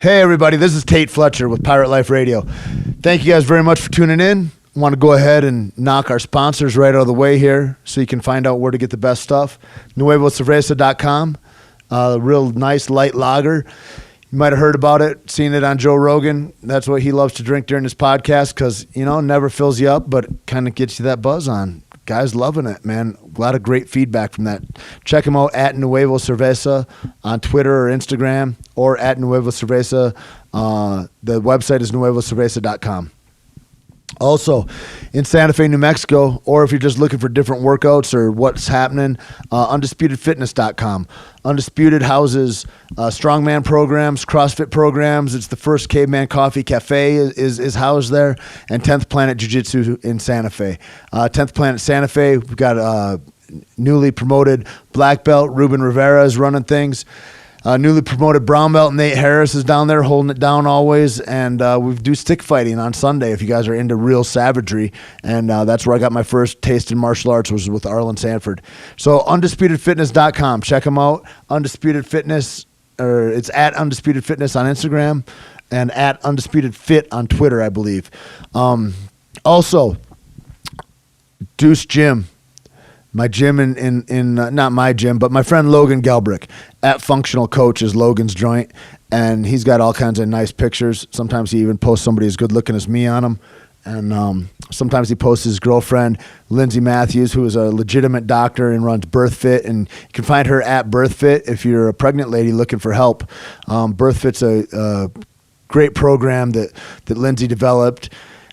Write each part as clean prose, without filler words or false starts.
Hey everybody, this is Tait Fletcher with Pirate Life Radio. Thank you guys very much for tuning in. I want to go ahead and knock our sponsors right out of the way here so you can find out where to get the best stuff. nuevocerveza.com, a real nice light lager. You might have heard about it, seen it on Joe Rogan. That's what he loves to drink during his podcast because, never fills you up, but kind of gets you that buzz on. Guys loving it, man. A lot of great feedback from that. Check him out at Nuevo Cerveza on Twitter or Instagram or at Nuevo Cerveza. The website is nuevocerveza.com. Also, in Santa Fe, New Mexico, or if you're just looking for different workouts or what's happening, UndisputedFitness.com. Undisputed houses strongman programs, CrossFit programs. It's the first Caveman Coffee Cafe is housed there, and 10th Planet Jiu-Jitsu in Santa Fe. 10th Planet Santa Fe, we've got newly promoted black belt. Ruben Rivera is running things. Newly promoted brown belt Nate Harris is down there holding it down always, and we do stick fighting on Sunday if you guys are into real savagery, and that's where I got my first taste in martial arts, was with Arlen Sanford. So UndisputedFitness.com, check them out. Undisputed Fitness, or it's at Undisputed Fitness on Instagram and at Undisputed Fit on Twitter, I believe. Also, Deuce Gym. My gym in not my gym, but my friend Logan Gelbrick at Functional Coach is Logan's joint, and he's got all kinds of nice pictures. Sometimes he even posts somebody as good looking as me on him, and sometimes he posts his girlfriend Lindsay Matthews, who is a legitimate doctor and runs BirthFit, and you can find her at BirthFit if you're a pregnant lady looking for help. BirthFit's a great program that Lindsay developed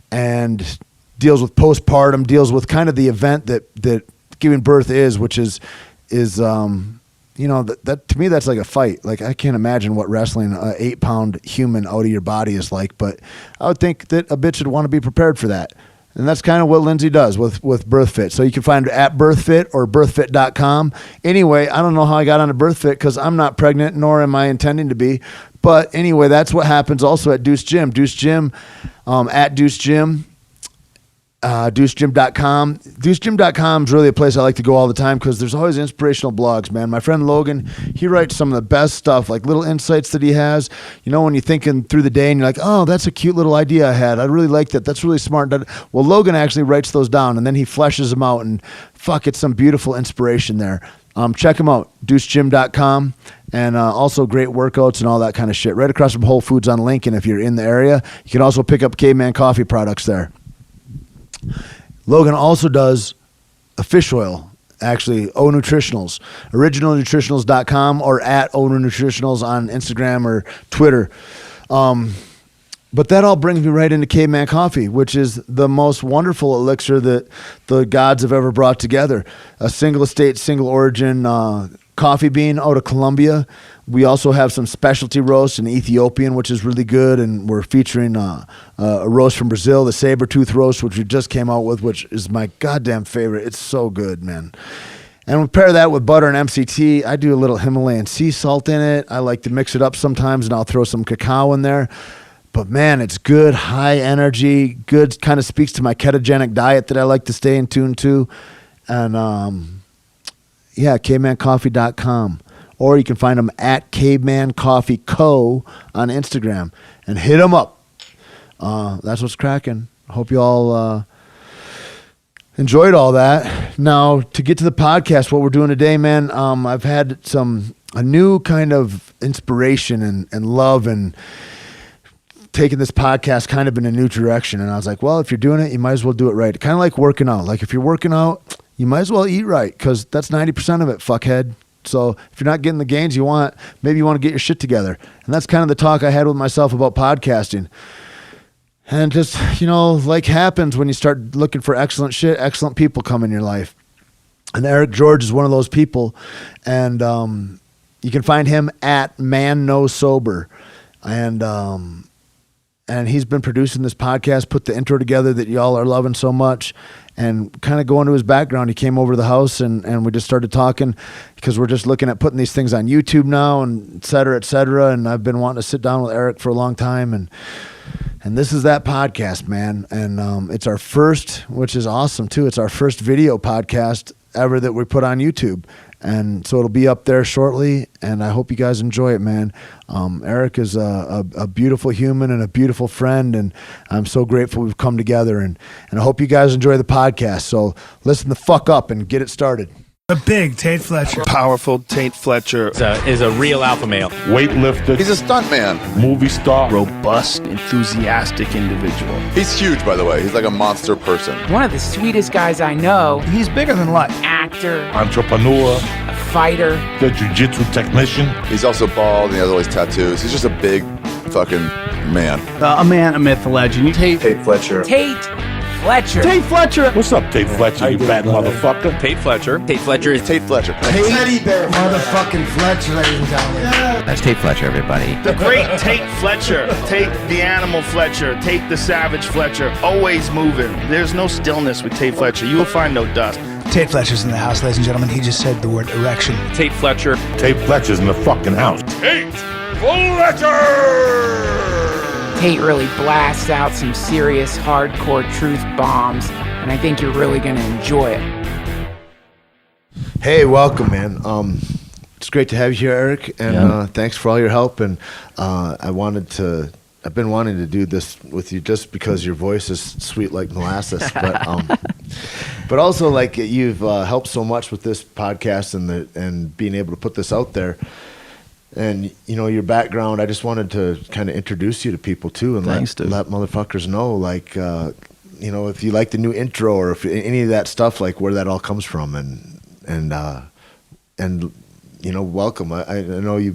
and deals with postpartum, deals with kind of the event that giving birth is, which is that to me that's like a fight. Like, I can't imagine what wrestling an 8-pound human out of your body is like, but I would think that a bitch would want to be prepared for that. And that's kind of what Lindsay does with BirthFit. So you can find her at BirthFit or birthfit.com. Anyway, I don't know how I got onto BirthFit because I'm not pregnant, nor am I intending to be. But anyway, that's what happens also at Deuce Gym. Deuce Gym, at Deuce Gym. DeuceGym.com. DeuceGym.com is really a place I like to go all the time because there's always inspirational blogs, man. My friend Logan, he writes some of the best stuff, like little insights that he has. When you're thinking through the day and you're like, oh, that's a cute little idea I had. I really like that. That's really smart. Well, Logan actually writes those down, and then he fleshes them out, and it's some beautiful inspiration there. Check him out, DeuceGym.com, and also great workouts and all that kind of shit. Right across from Whole Foods on Lincoln if you're in the area. You can also pick up Caveman Coffee products there. Logan also does a fish oil, actually, O Nutritionals, originalnutritionals.com or at O Nutritionals on Instagram or Twitter. But that all brings me right into Caveman Coffee, which is the most wonderful elixir that the gods have ever brought together. A single estate, single origin coffee bean out of Colombia. We also have some specialty roasts in Ethiopian, which is really good, and we're featuring a roast from Brazil, the saber-tooth roast, which we just came out with, which is my goddamn favorite. It's so good, man. And we pair that with butter and MCT. I do a little Himalayan sea salt in it. I like to mix it up sometimes, and I'll throw some cacao in there. But, man, it's good, high energy, good, kind of speaks to my ketogenic diet that I like to stay in tune to. And, cavemancoffee.com. Or you can find them at Caveman Coffee Co. on Instagram. And hit them up. That's what's cracking. Hope you all enjoyed all that. Now, to get to the podcast, what we're doing today, man, I've had a new kind of inspiration and love and taking this podcast kind of in a new direction. And I was like, well, if you're doing it, you might as well do it right. Kind of like working out. Like, if you're working out, you might as well eat right because that's 90% of it, fuckhead. So if you're not getting the gains you want, maybe you want to get your shit together. And that's kind of the talk I had with myself about podcasting. And just, like happens when you start looking for excellent shit, excellent people come in your life. And Eric George is one of those people. And you can find him at Man No Sober. And he's been producing this podcast, put the intro together that y'all are loving so much. And kind of go into his background. He came over to the house and we just started talking because we're just looking at putting these things on YouTube now and et cetera, et cetera. And I've been wanting to sit down with Eric for a long time. And this is that podcast, man. And it's our first, which is awesome too. It's our first video podcast ever that we put on YouTube. And so it'll be up there shortly, and I hope you guys enjoy it, man. Eric is a beautiful human and a beautiful friend, and I'm so grateful we've come together, and I hope you guys enjoy the podcast. So listen the fuck up and get it started. The big Tait Fletcher. Powerful Tait Fletcher. Is a real alpha male. Weightlifter. He's a stuntman. Movie star. Robust, enthusiastic individual. He's huge, by the way. He's like a monster person. One of the sweetest guys I know. He's bigger than life. Actor. Entrepreneur. A fighter. The jiu-jitsu technician. He's also bald and he has all these tattoos. He's just a big fucking man. A man, a myth, a legend. Tait Fletcher. Tait Fletcher. Tait Fletcher. What's up, Tait Fletcher, you fat motherfucker? Tait Fletcher. Tait Fletcher is Tait Fletcher. Teddy bear. Motherfucking Fletcher, ladies and gentlemen. That's Tait Fletcher, everybody. The great Tait Fletcher. Tait the animal Fletcher. Tait the savage Fletcher. Always moving. There's no stillness with Tait Fletcher. You will find no dust. Tait Fletcher's in the house, ladies and gentlemen. He just said the word erection. Tait Fletcher. Tait Fletcher's in the fucking house. Tait Fletcher! Tait really blasts out some serious hardcore truth bombs, and I think you're really going to enjoy it. Hey, welcome, man. It's great to have you here, Eric, and thanks for all your help. And I've been wanting to do this with you just because your voice is sweet like molasses, but also like you've helped so much with this podcast and being able to put this out there. And you know your background. I just wanted to kind of introduce you to people too, and let motherfuckers know, like you know, if you like the new intro or if any of that stuff, like where that all comes from, and you know, welcome. I know we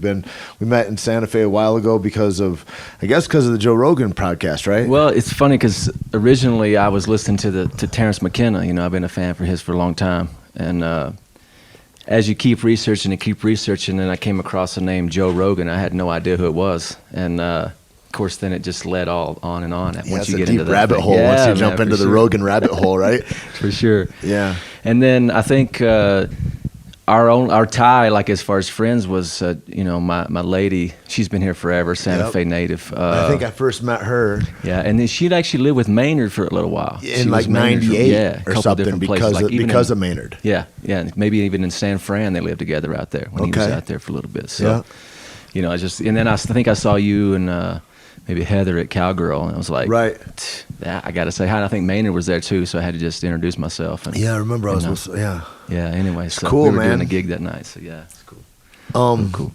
met in Santa Fe a while ago because of the Joe Rogan podcast, right? Well, it's funny because originally I was listening to Terrence McKenna. You know, I've been a fan for his for a long time, and as you keep researching, and I came across the name Joe Rogan. I had no idea who it was, and of course, then it just led all on and on. Once you get into that rabbit hole, once you jump into the Rogan rabbit hole, right? For sure. Yeah. And then I think our tie, like as far as friends, was you know, my lady. She's been here forever, Santa Fe native. I think I first met her. Yeah, and then she'd actually lived with Maynard for a little while. In like '98 or something, because of Maynard. Yeah, maybe even in San Fran they lived together out there when he was out there for a little bit. So, you know, and then I think I saw you and maybe Heather at Cowgirl, and I was like, right. I got to say hi. And I think Maynard was there too, so I had to just introduce myself. And, I remember Yeah. Anyway, so cool, we were man. doing a gig that night. So yeah, it's cool. Cool.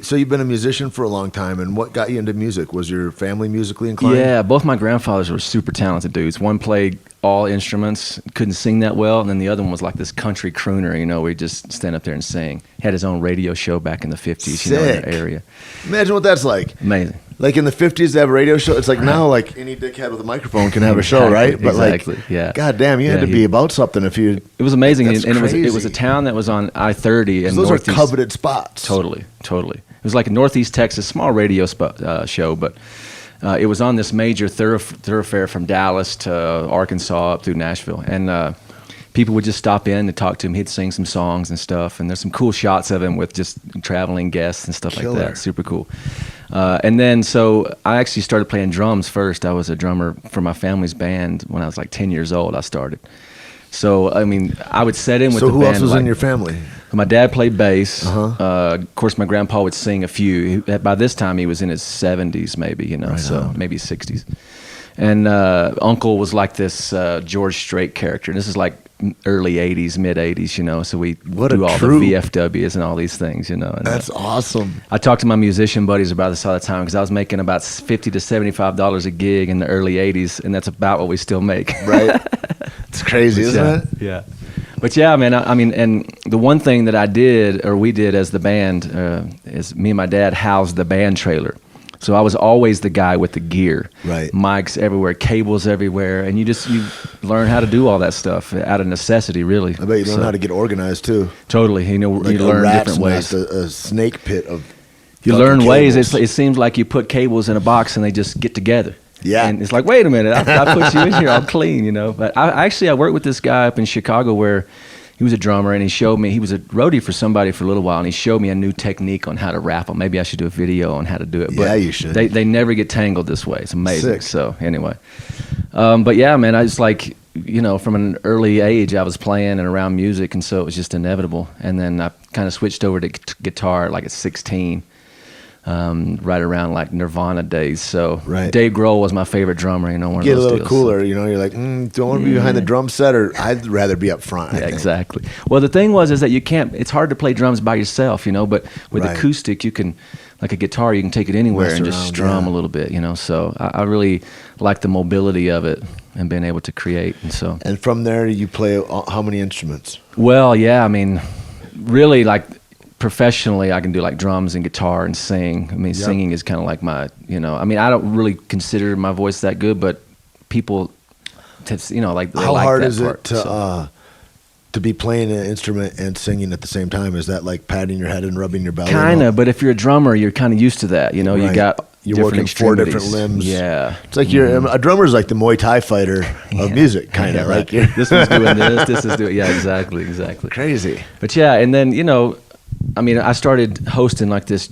So you've been a musician for a long time, and what got you into music? Was your family musically inclined? Yeah, both my grandfathers were super talented dudes. One played all instruments, couldn't sing that well, and then the other one was like this country crooner, you know, where he'd just stand up there and sing. Had his own radio show back in the 50s, you know, in the area. Imagine what that's like. Amazing. Like in the 50s, they have a radio show. It's like now, like any dickhead with a microphone can have a show, right? But exactly. Like, yeah. God damn, you had to be about something if you. It was amazing, That's and crazy. it was a town that was on I-30 and those northeast. are coveted spots. Totally. It was like a Northeast Texas small radio show, but it was on this major thoroughfare from Dallas to Arkansas up through Nashville, and people would just stop in and talk to him. He'd sing some songs and stuff, and there's some cool shots of him with just traveling guests and stuff like that. Super cool. And then, so I actually started playing drums first. I was a drummer for my family's band when I was like 10 years old. I started. So, I mean, I would set in with the band. So who else was in your family? My dad played bass. Of course, my grandpa would sing a few. By this time, he was in his 70s, maybe, you know, maybe 60s. And Uncle was like this George Strait character. And this is like early 80s, mid 80s, you know, so we do all the VFWs and all these things, you know. And, that's awesome. I talk to my musician buddies about this all the time because I was making about $50 to $75 a gig in the early 80s, and that's about what we still make. Right. It's crazy, isn't it? Yeah. But yeah, man, I mean, and the one thing that we did as the band, is me and my dad housed the band trailer. So I was always the guy with the gear. Right. Mics everywhere, cables everywhere, and you learn how to do all that stuff out of necessity, really. I bet you learn how to get organized too. Totally. You know, like you learn different ways. A snake pit of you learn ways. It seems like you put cables in a box and they just get together. Yeah. And it's like, wait a minute, I put you in here, I'm clean, you know. But I worked with this guy up in Chicago where he was a drummer, and he was a roadie for somebody for a little while, and he showed me a new technique on how to rap them. Maybe I should do a video on how to do it. But yeah, you should. They never get tangled this way. It's amazing. Sick. So anyway, but yeah, man, I just like, from an early age, I was playing and around music, and so it was just inevitable. And then I kind of switched over to guitar like at 16. Right around like Nirvana days. So Dave Grohl was my favorite drummer. One of get those a little deals, cooler. So. You're like, don't want to be behind the drum set, or I'd rather be up front. I think. Exactly. Well, the thing is that you can't. It's hard to play drums by yourself, But with acoustic, you can, like a guitar, you can take it anywhere and just strum a little bit, So I really like the mobility of it and being able to create. And from there, you play how many instruments? Well, yeah, I mean, really like. Professionally, I can do like drums and guitar and sing. I mean, singing is kind of like my, I mean, I don't really consider my voice that good, but people, like they how like hard that is part, it to be playing an instrument and singing at the same time? Is that like patting your head and rubbing your belly? Kind of, but if you're a drummer, you're kind of used to that. You got you're working 4 different limbs. Yeah, it's like a drummer's like the Muay Thai fighter of music, kind of. Right. This one's doing this. This is doing. Yeah, exactly. Crazy. But yeah, and then I mean, I started hosting like this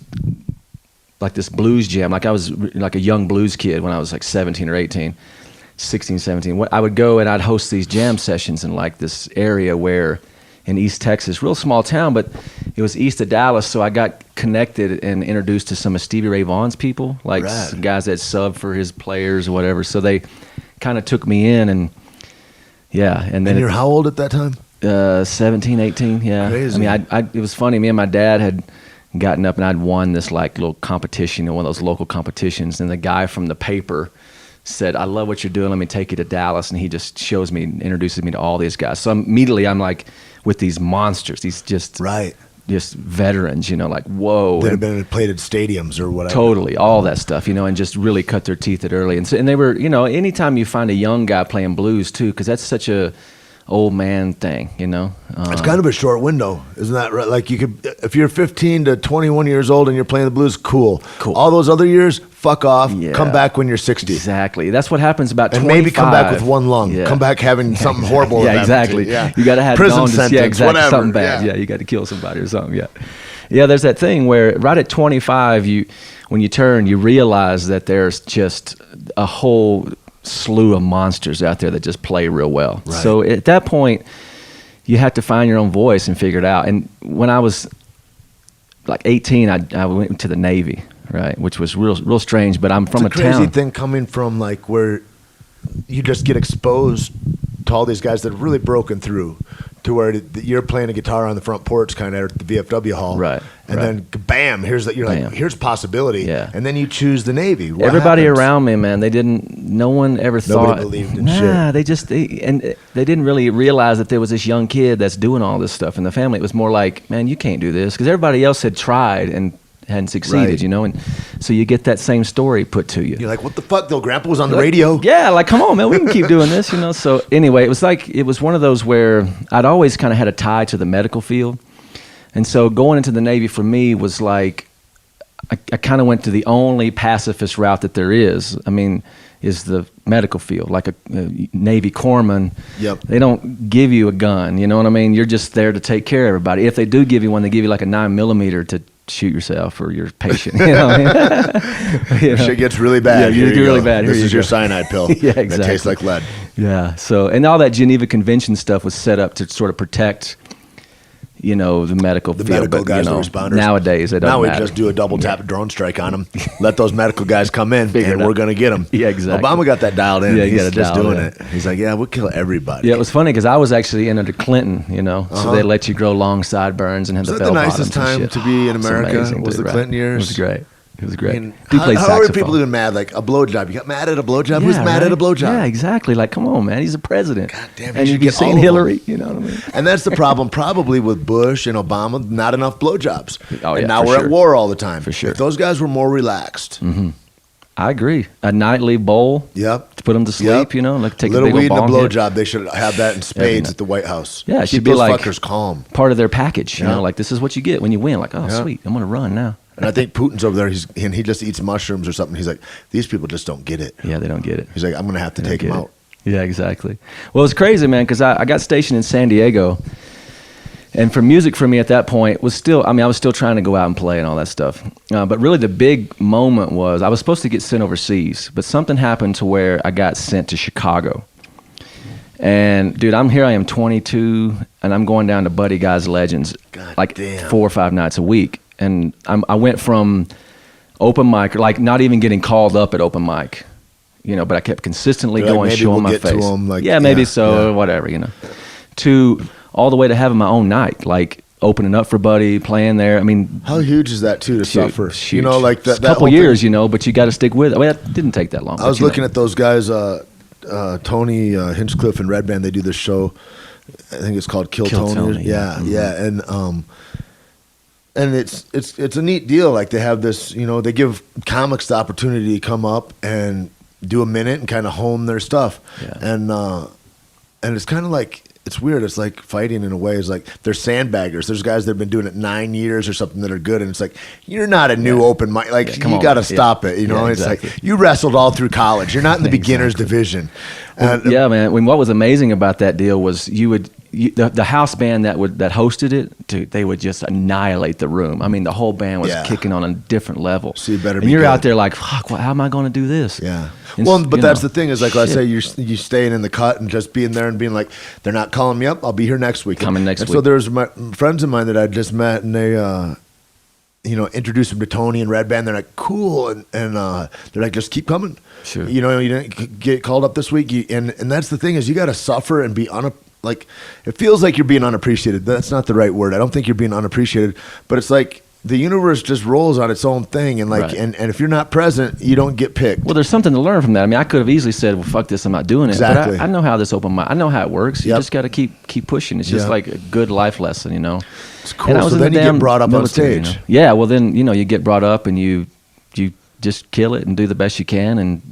blues jam. Like I was like a young blues kid when I was like 17 or 18, 16, 17. I would go and I'd host these jam sessions in like this area where in East Texas, real small town, but it was east of Dallas. So I got connected and introduced to some of Stevie Ray Vaughan's people, like some guys that sub for his players or whatever. So they kind of took me in and And then you're how old at that time? 17, 18, yeah. Crazy. I mean, it was funny. Me and my dad had gotten up and I'd won this like little competition, one of those local competitions. And the guy from the paper said, "I love what you're doing. Let me take you to Dallas." And he just introduces me to all these guys. So immediately I'm like with these monsters, these just veterans, like whoa. That have been played at stadiums or whatever. Totally, all that stuff, and just really cut their teeth at early. And they were, anytime you find a young guy playing blues too, because that's such a old man thing, It's kind of a short window, isn't that right? Like you could, if you're 15 to 21 years old and you're playing the blues, cool. All those other years, fuck off. Yeah. Come back when you're 60. Exactly. That's what happens about 25. And maybe come back with one lung. Yeah. Come back having something horrible. Yeah, exactly. Yeah. You got to have prison sentence, exactly. whatever. Something bad. Yeah, you got to kill somebody or something. Yeah. Yeah, there's that thing where right at 25, when you turn, you realize that there's just a whole slew of monsters out there that just play real well. Right. So at that point, you have to find your own voice and figure it out. And when I was like 18, I went to the Navy, right, which was real strange. But I'm from it's a town. Crazy thing coming from like where you just get exposed to all these guys that have really broken through to where you're playing a guitar on the front porch kind of at the VFW hall. Right. And then bam, here's possibility. Yeah. And then you choose the Navy. What Everybody happens? around me, man, no one ever thought. Nobody believed in shit. They didn't really realize that there was this young kid that's doing all this stuff in the family. It was more like, man, you can't do this. Because everybody else had tried and hadn't succeeded, and so you get that same story put to you. You're like, what the fuck, though? Grandpa was on the radio. Yeah, like, come on, man, we can keep doing this, So anyway, it was one of those where I'd always kind of had a tie to the medical field, and so going into the Navy for me was like, I kind of went to the only pacifist route that there is. I mean, is the medical field, like a Navy corpsman. Yep. They don't give you a gun, you know what I mean? You're just there to take care of everybody. If they do give you one, they give you like a 9mm to shoot yourself or your patient. You know what I mean? Shit gets really bad. Yeah, you do really bad. This is your cyanide pill. Yeah, exactly. That tastes like lead. Yeah. So, and all that Geneva Convention stuff was set up to sort of protect, the medical field. The medical guys, the responders. Nowadays, it doesn't matter. Now we just do a double tap drone strike on them. Let those medical guys come in, and we're going to get them. Yeah, exactly. Obama got that dialed in. Yeah, he's just doing it. He's like, yeah, we'll kill everybody. Yeah, it was funny because I was actually in under Clinton, so they let you grow long sideburns and have the bell bottoms. Was that the nicest time to be in America? Amazing, was the Clinton years? It was great. It was great. I mean, how are people even mad? Like a blowjob. You got mad at a blowjob? Yeah, who's mad at a blowjob? Yeah, exactly. Like, come on, man. He's a president. God damn, and you've seen Hillary. You know what I mean? And that's the problem probably with Bush and Obama, not enough blowjobs. Oh, and now we're at war all the time. For sure. If those guys were more relaxed. Mm-hmm. I agree. A nightly bowl. Yep. To put them to sleep, like take little a big weed and a blowjob. Hit. They should have that in spades at the White House. Yeah, it should keep be those like fuckers calm. Part of their package, like this is what you get when you win. Like, oh, sweet, I'm going to run now. And I think Putin's over there, and he just eats mushrooms or something. He's like, these people just don't get it. Yeah, they don't get it. He's like, I'm going to have to take them out. Yeah, exactly. Well, it's crazy, man, because I got stationed in San Diego. And for music for me at that point was still, I was still trying to go out and play and all that stuff. But really the big moment was I was supposed to get sent overseas, but something happened to where I got sent to Chicago. And dude, I am 22, and I'm going down to Buddy Guy's Legends like 4 or 5 nights a week. And I went from open mic, like not even getting called up at open mic, but I kept consistently going, showing my face. Or whatever, to all the way to having my own night, like opening up for Buddy, playing there. I mean, how huge is that too to suffer? Huge. Like that. A couple years, but you got to stick with it. Well, that didn't take that long. I was looking at those guys, Tony Hinchcliffe and Red Band. They do this show. I think it's called Kill Tony. Yeah, and it's a neat deal. Like they have this, they give comics the opportunity to come up and do a minute and kind of hone their stuff. Yeah. And it's kind of like, it's weird. It's like fighting in a way. It's like they're sandbaggers. There's guys that have been doing it 9 years or something that are good, and it's like you're not a new open mic. Like you got to stop it. It's like you wrestled all through college. You're not in the beginners division. Yeah, man. What was amazing about that deal was the house band that hosted it, dude, they would just annihilate the room. I mean, the whole band was kicking on a different level. So you better. And you're out there like, fuck. Well, how am I going to do this? Yeah. Well, but that's the thing is like I say, you staying in the cut and just being there and being like, they're not calling me up. I'll be here next week. Coming next week. So there's friends of mine that I just met, and they, introduced them to Tony and Red Band. They're like, cool, and they're like, just keep coming. Sure. You didn't get called up this week, and that's the thing is you got to suffer and be like, it feels like you're being unappreciated. That's not the right word. I don't think you're being unappreciated, but it's like the universe just rolls on its own thing, and like, and if you're not present, you don't get picked. Well, there's something to learn from that. I mean, I could have easily said, "Well, fuck this, I'm not doing it." Exactly. But I know how this open mic. I know how it works. You just got to keep pushing. It's just like a good life lesson, It's cool. So then you get brought up military, on stage. Yeah. Well, then you get brought up and you just kill it and do the best you can, and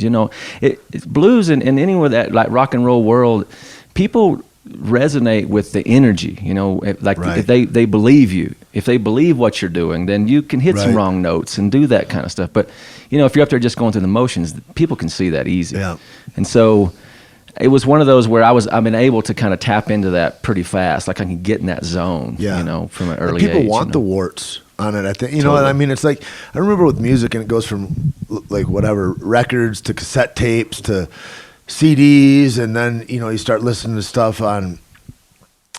it's blues and anywhere that like rock and roll world, people resonate with the energy, if they believe you, if they believe what you're doing, then you can hit some wrong notes and do that kind of stuff. But if you're up there just going through the motions, people can see that easy. Yeah. And so it was one of those where I've been able to kind of tap into that pretty fast. Like I can get in that zone, from an early age. People want the warts on it, I think. You know what I mean? It's like, I remember with music, and it goes from like whatever, records to cassette tapes to CDs, and then you start listening to stuff on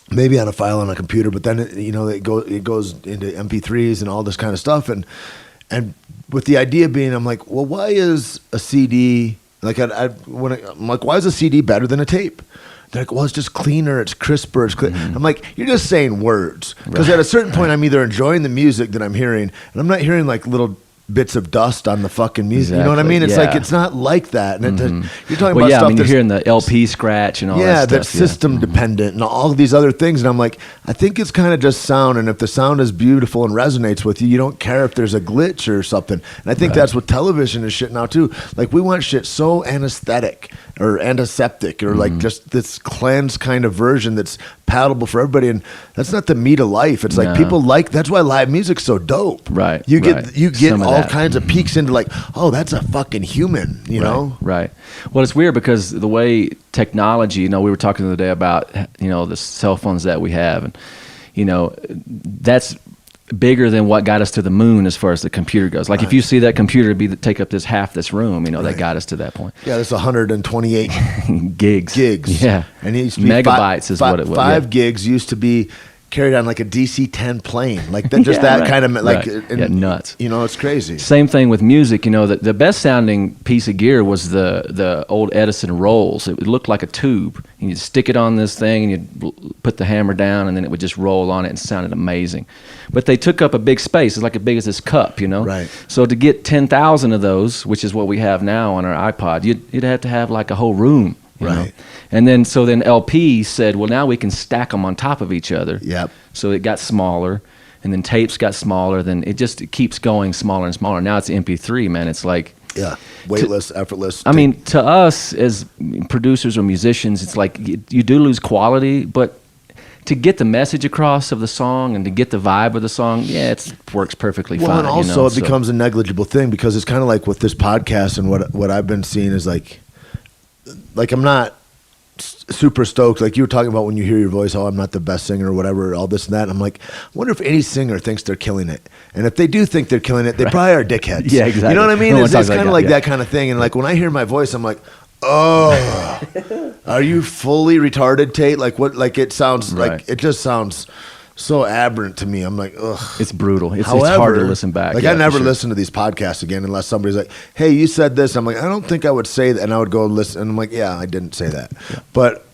maybe on a file on a computer, but then it goes into MP3s and all this kind of stuff, and with the idea being, I'm like, well, why is a CD like I'm like, why is a CD better than a tape? They're like, well, it's just cleaner, it's crisper, it's clear. I'm like, you're just saying words, because at a certain point, I'm either enjoying the music that I'm hearing, and I'm not hearing like little bits of dust on the fucking music. You know what I mean? It's like, it's not like that. And you're talking about stuff you're hearing the LP scratch and all that stuff. That's system dependent and all of these other things. And I'm like, I think it's kind of just sound. And if the sound is beautiful and resonates with you, you don't care if there's a glitch or something. And I think that's what television is shit now too. Like we want shit so anesthetic or antiseptic or like just this cleansed kind of version that's palatable for everybody, and that's not the meat of life. It's like people like, that's why live music's so dope. Right. You get all kinds of peeks into like, oh, that's a fucking human, know? Right. Well, it's weird because the way technology, we were talking the other day about, the cell phones that we have, and, that's bigger than what got us to the moon as far as the computer goes. Like if you see that computer take up half this room, that got us to that point. Yeah, that's 128 gigs. Yeah. And it used to be megabytes is what it was. 5 gigs used to be carried on like a DC-10 plane. Like that, just that kind of like nuts. It's crazy. Same thing with music. The best sounding piece of gear was the old Edison rolls. It looked like a tube. And you'd stick it on this thing and you'd put the hammer down, and then it would just roll on it and sounded amazing. But they took up a big space. It's like as big as this cup, Right. So to get 10,000 of those, which is what we have now on our iPod, you'd have to have like a whole room. You know? And then LP said, well, now we can stack them on top of each other. Yep. So it got smaller, and then tapes got smaller. Then it keeps going smaller and smaller. Now it's MP3, man. It's like weightless, effortless. I mean, to us as producers or musicians, it's like you do lose quality, but to get the message across of the song and to get the vibe of the song, it works perfectly fine. And also it becomes a negligible thing, because it's kind of like with this podcast, and what I've been seeing is like I'm not super stoked. Like you were talking about when you hear your voice, I'm not the best singer or whatever, all this and that. And I'm like, I wonder if any singer thinks they're killing it. And if they do think they're killing it, they probably are dickheads. Yeah, exactly. You know what I mean? It's kind of like that kind of thing. And like when I hear my voice, I'm like, Oh, are you fully retarded, Tait? Like what? Like it sounds like it just sounds so aberrant to me. I'm like, ugh. It's brutal. It's hard to listen back. Like I never listen to these podcasts again unless somebody's like, "Hey, you said this." I'm like, I don't think I would say that, and I would go listen, and I'm like, yeah, I didn't say that, but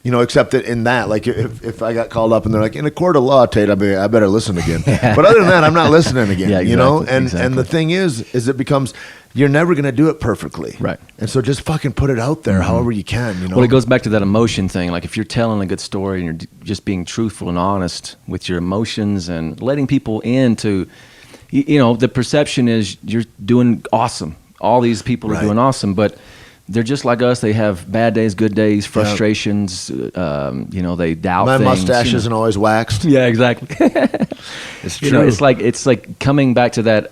you know, except that in that, like, if I got called up and they're like, in a court of law, Tait, I better listen again. But other than that, I'm not listening again. Yeah, exactly, you know, and the thing is it becomes you're never gonna do it perfectly, right? And so just fucking put it out there, however you can. You know. Well, it goes back to that emotion thing. Like if you're telling a good story and you're just being truthful and honest with your emotions and letting people into, you know, the perception is you're doing awesome. All these people are doing awesome, but they're just like us. They have bad days, good days, frustrations. You know, they doubt My things. mustache isn't always waxed. Yeah, exactly. It's true. You know, it's like coming back to that.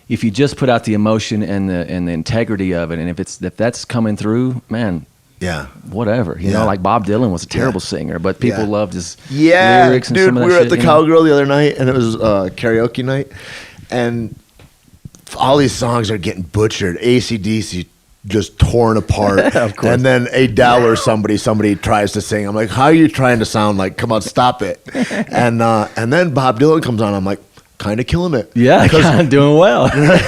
If you just put out the emotion and the integrity of it, and if that's coming through, man. Yeah. Whatever. You know, like Bob Dylan was a terrible singer, but people loved his lyrics lyrics and dude, some of that we were shit, at the Cowgirl the other night, and it was karaoke night, and all these songs are getting butchered. AC/DC just torn apart. Of course. And then Adele or somebody tries to sing. I'm like, how are you trying to sound like? Come on, stop it. And then Bob Dylan comes on. I'm like, kind of killing it. Yeah, kind of doing well.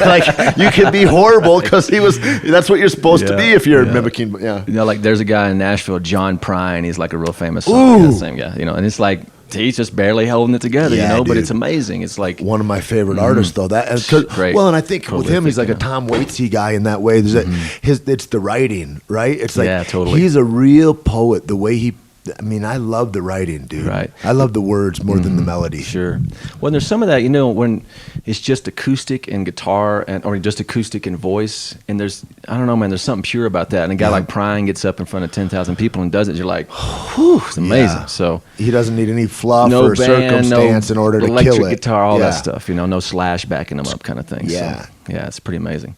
Like you could be horrible because that's what you're supposed to be if you're mimicking. Yeah. You know, like there's a guy in Nashville, John Prine. He's like a real famous song. Same guy. You know, and it's like he's just barely holding it together. You know, but it's amazing. It's like one of my favorite artists, though. Great. Well, and I think Totally with him, he's like a Tom Waitsy guy in that way. There's it's the writing, right? It's like totally. He's a real poet. The way I mean, I love the writing, dude. Right. I love the words more than the melody. Sure. Well, there's some of that, you know, when it's just acoustic and guitar or just acoustic and voice. And I don't know, man, there's something pure about that. And a guy like Prine gets up in front of 10,000 people and does it. You're like, whew, it's amazing. Yeah. So he doesn't need any fluff no or band, circumstance in order to kill it. Electric guitar, all that stuff, you know, no Slash backing them up kind of thing. Yeah. So, yeah, it's pretty amazing.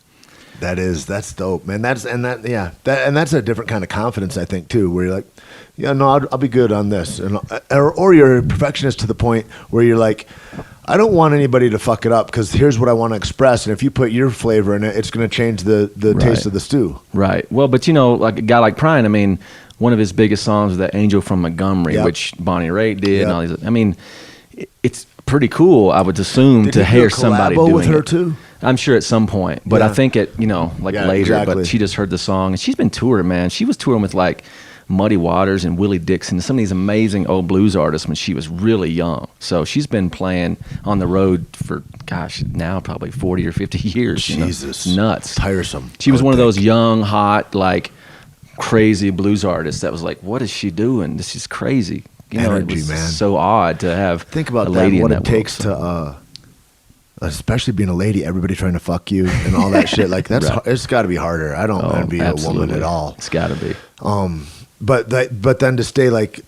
That's dope, man. That's a different kind of confidence, I think, too, where you're like, yeah, no, I'll be good on this, or you're a perfectionist to the point where you're like, I don't want anybody to fuck it up because here's what I want to express, and if you put your flavor in it, it's going to change the taste of the stew. Right. Well, but you know, like a guy like Prine, I mean, one of his biggest songs was that "Angel from Montgomery," which Bonnie Raitt did, and all these. I mean, it's pretty cool, I would assume, to hear somebody doing with her it. too. I'm sure at some point, but I think later. Exactly. But she just heard the song, and she's been touring, man. She was touring with like Muddy Waters and Willie Dixon, some of these amazing old blues artists when she was really young. So she's been playing on the road for, now probably 40 or 50 years. Jesus. You know? Nuts. Tiresome. She was one of those young, hot, like crazy blues artists that was like, what is she doing? This is crazy. You know, Energy, it was man. So odd to have Think about a lady that, what in it that takes world, to, especially being a lady, everybody trying to fuck you and all that shit. Like it's got to be harder. I don't envy a woman at all. It's got to be. But then to stay like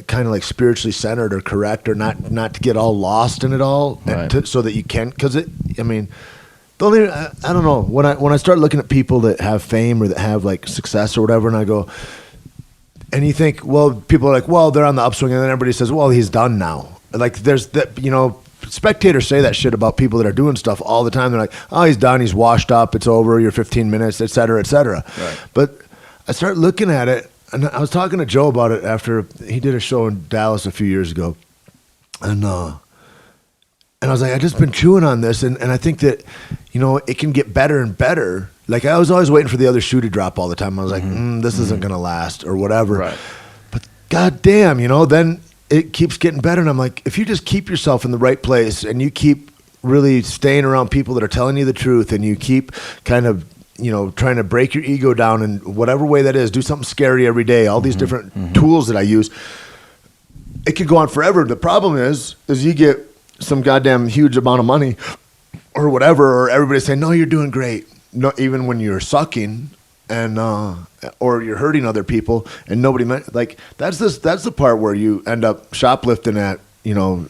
kind of like spiritually centered or correct or not to get all lost in it all, so that you can, because I mean, the only I don't know, when I start looking at people that have fame or that have like success or whatever, and I go, and you think, well, people are like, well, they're on the upswing, and then everybody says, well, he's done now. Like there's that, you know. Spectators say that shit about people that are doing stuff all the time. They're like, oh, he's done, he's washed up, it's over, you're 15 minutes, et cetera, et cetera. Right. But I start looking at it, and I was talking to Joe about it after he did a show in Dallas a few years ago. And I was like, I've just been chewing on this, and I think that, you know, it can get better and better. Like, I was always waiting for the other shoe to drop all the time. I was like, this isn't going to last, or whatever. Right. But goddamn, you know, then it keeps getting better, and I'm like, if you just keep yourself in the right place and you keep really staying around people that are telling you the truth, and you keep kind of, you know, trying to break your ego down in whatever way that is, do something scary every day, all these different tools that I use, it could go on forever. The problem is you get some goddamn huge amount of money or whatever, or everybody's saying, no, you're doing great. No, even when you're sucking, and or you're hurting other people, and nobody meant, like, that's the part where you end up shoplifting at, you know,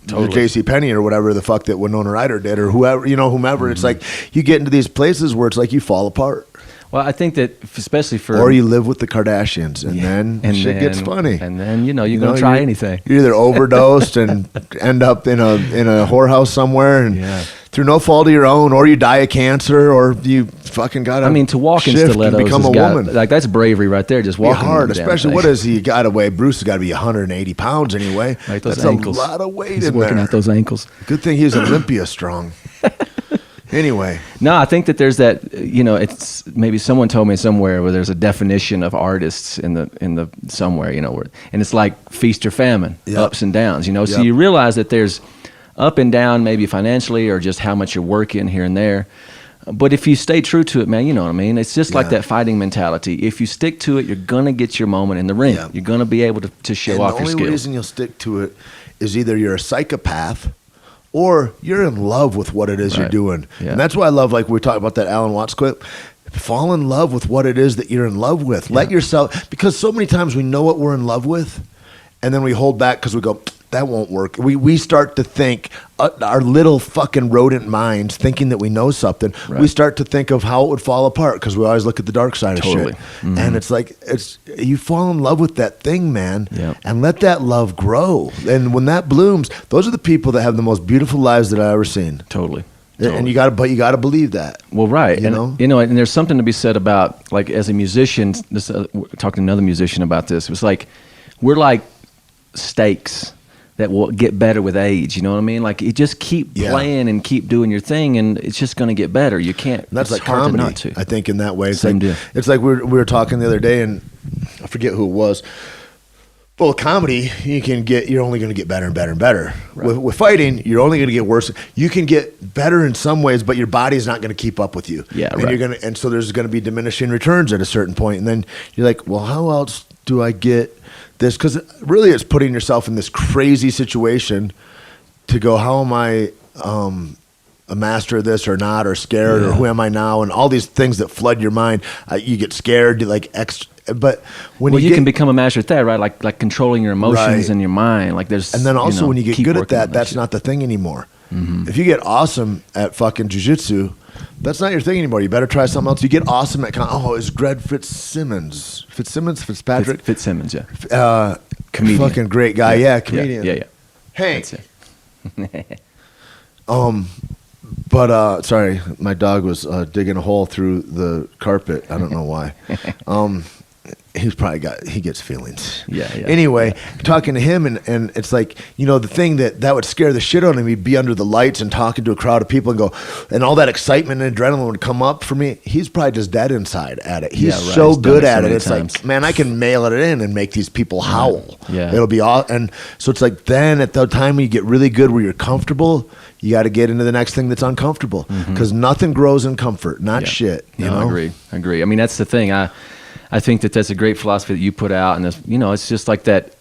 J.C. Penney or whatever the fuck that Winona Ryder did, or whoever, you know, whomever. It's like you get into these places where it's like you fall apart. Well, I think that especially for, or you live with the Kardashians, and then shit gets funny, and then you're gonna try anything. You're either overdosed and end up in a whorehouse somewhere, and through no fault of your own, or you die of cancer, or you fucking got to walk in shift and stilettos become a woman. like that's bravery right there. Just Be walking. hard, the damn especially thing. what is he got to weigh? Bruce has got to be 180 pounds anyway. Right, those That's ankles. a lot of weight He's in working there. out those ankles. Good thing he's Olympia strong. Anyway, No, I think that there's that. It's maybe someone told me somewhere where there's a definition of artists in the somewhere. And it's like feast or famine, Yep. ups and downs. So Yep. you realize that there's up and down, maybe financially or just how much you're working here and there. But if you stay true to it, man, you know what I mean? It's just like Yeah. that fighting mentality. If you stick to it, you're going to get your moment in the ring. Yeah. You're going to be able to show and off the your only skills. reason you'll stick to it is either you're a psychopath or you're in love with what it is you're Right. doing. Yeah. And that's why I love, like we talked about that Alan Watts clip, fall in love with what it is that you're in love with. Let yourself, because so many times we know what we're in love with, and then we hold back because we go, that won't work. We start to think, our little fucking rodent minds thinking that we know something, Right. we start to think of how it would fall apart because we always look at the dark side Totally. of shit. And it's like, you fall in love with that thing, man, Yep. and let that love grow. And when that blooms, those are the people that have the most beautiful lives that I've ever seen. Totally. And you got to believe that. Well, right, You and know? and there's something to be said about, like, as a musician. Talking to another musician about this, it was like we're like steaks that will get better with age. You know what I mean? Like, you just keep Yeah. playing and keep doing your thing, and it's just going to get better. You can't. And that's it's like hard comedy, to not to. I think, in that way. It's Same like, deal. It's like we were talking the other day, and I forget who it was. Well, comedy, you're only going to get better and better and better. Right. With fighting, you're only going to get worse. You can get better in some ways, but your body's not going to keep up with you. Yeah, and right. and so there's going to be diminishing returns at a certain point, and then you're like, well, how else do I get this? Because really, it's putting yourself in this crazy situation to go, how am I a master of this or not, or scared, or Yeah. who am I now, and all these things that flood your mind. You get scared, you like extra. But when Well, you get, can become a master at that, right? Like controlling your emotions Right. and your mind. Like, there's, and then also when you get keep good at working on that, that's shit. not the thing anymore. Mm-hmm. If you get awesome at fucking jiu-jitsu, that's not your thing anymore. You better try something else. You get awesome at it's Greg Fitzpatrick, Fitzsimmons, yeah. Comedian. fucking great guy, yeah, comedian. Yeah. Hank. That's it. But sorry, my dog was digging a hole through the carpet. I don't know why. He gets feelings. Yeah. Anyway, talking to him, and it's like, the thing that would scare the shit out of me, he'd be under the lights and talking to a crowd of people and go, and all that excitement and adrenaline would come up for me. He's probably just dead inside at it. He's Yeah, right. so He's done good it so at it. many It's times. like, man, I can mail it in and make these people howl. Yeah. It'll be all, and so it's like, then at the time when you get really good where you're comfortable, you got to get into the next thing that's uncomfortable, because nothing grows in comfort, not Yeah. shit. You No, know? I agree. I mean, that's the thing. I think that's a great philosophy that you put out, and it's just like that.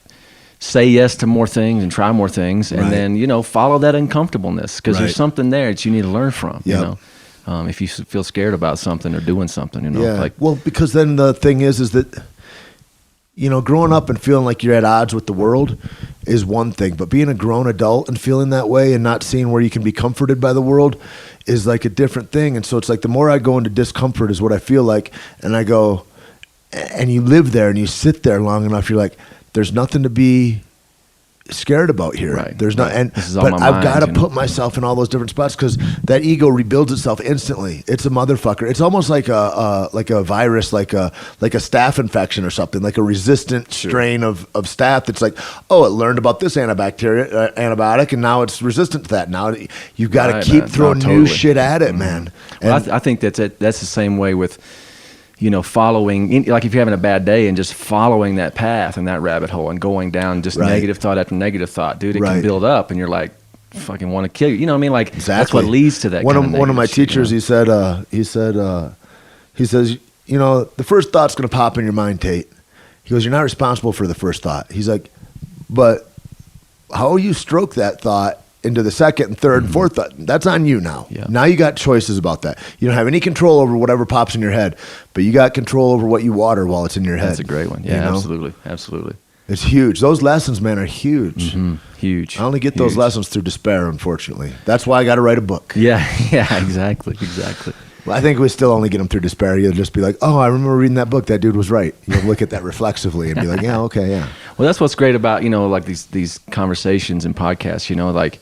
Say yes to more things and try more things, and Right. then follow that uncomfortableness, because Right. there's something there that you need to learn from. Yep. If you feel scared about something or doing something, Yeah. like Well, because then the thing is that, growing up and feeling like you're at odds with the world is one thing, but being a grown adult and feeling that way and not seeing where you can be comforted by the world is like a different thing. And so it's like the more I go into discomfort is what I feel like, and I go, and you live there and you sit there long enough, you're like, there's nothing to be scared about here. Right. There's not, and This is all but my I've mind, got to you know? put myself in all those different spots, because that ego rebuilds itself instantly. It's a motherfucker. It's almost like a virus, like a staph infection or something, like a resistant strain of staph that's like, oh, it learned about this antibiotic and now it's resistant to that. Now you've got to Right, keep man. throwing No, new totally. shit at it, man. Well, And I think that's the same way with, following, like if you're having a bad day and just following that path and that rabbit hole and going down just Right. negative thought after negative thought, dude, it Right. can build up and you're like, fucking want to kill you. You know what I mean? Like, Exactly. that's what leads to that. One kind of my negative shit, teachers, he says, the first thought's going to pop in your mind, Tait. He goes, you're not responsible for the first thought. He's like, but how you stroke that thought into the second and third and fourth thought, that's on you now. Yeah. Now you got choices about that. You don't have any control over whatever pops in your head, but you got control over what you water while it's in your head. That's a great one. Yeah, You know? absolutely. It's huge. Those lessons, man, are huge. Huge. I only get those Huge. lessons through despair, unfortunately. That's why I got to write a book. Yeah, exactly. Well, I think we still only get them through despair. You'll just be like, oh, I remember reading that book. That dude was right. You'll look at that reflexively and be like, yeah, okay, yeah. Well, that's what's great about, like these conversations and podcasts, like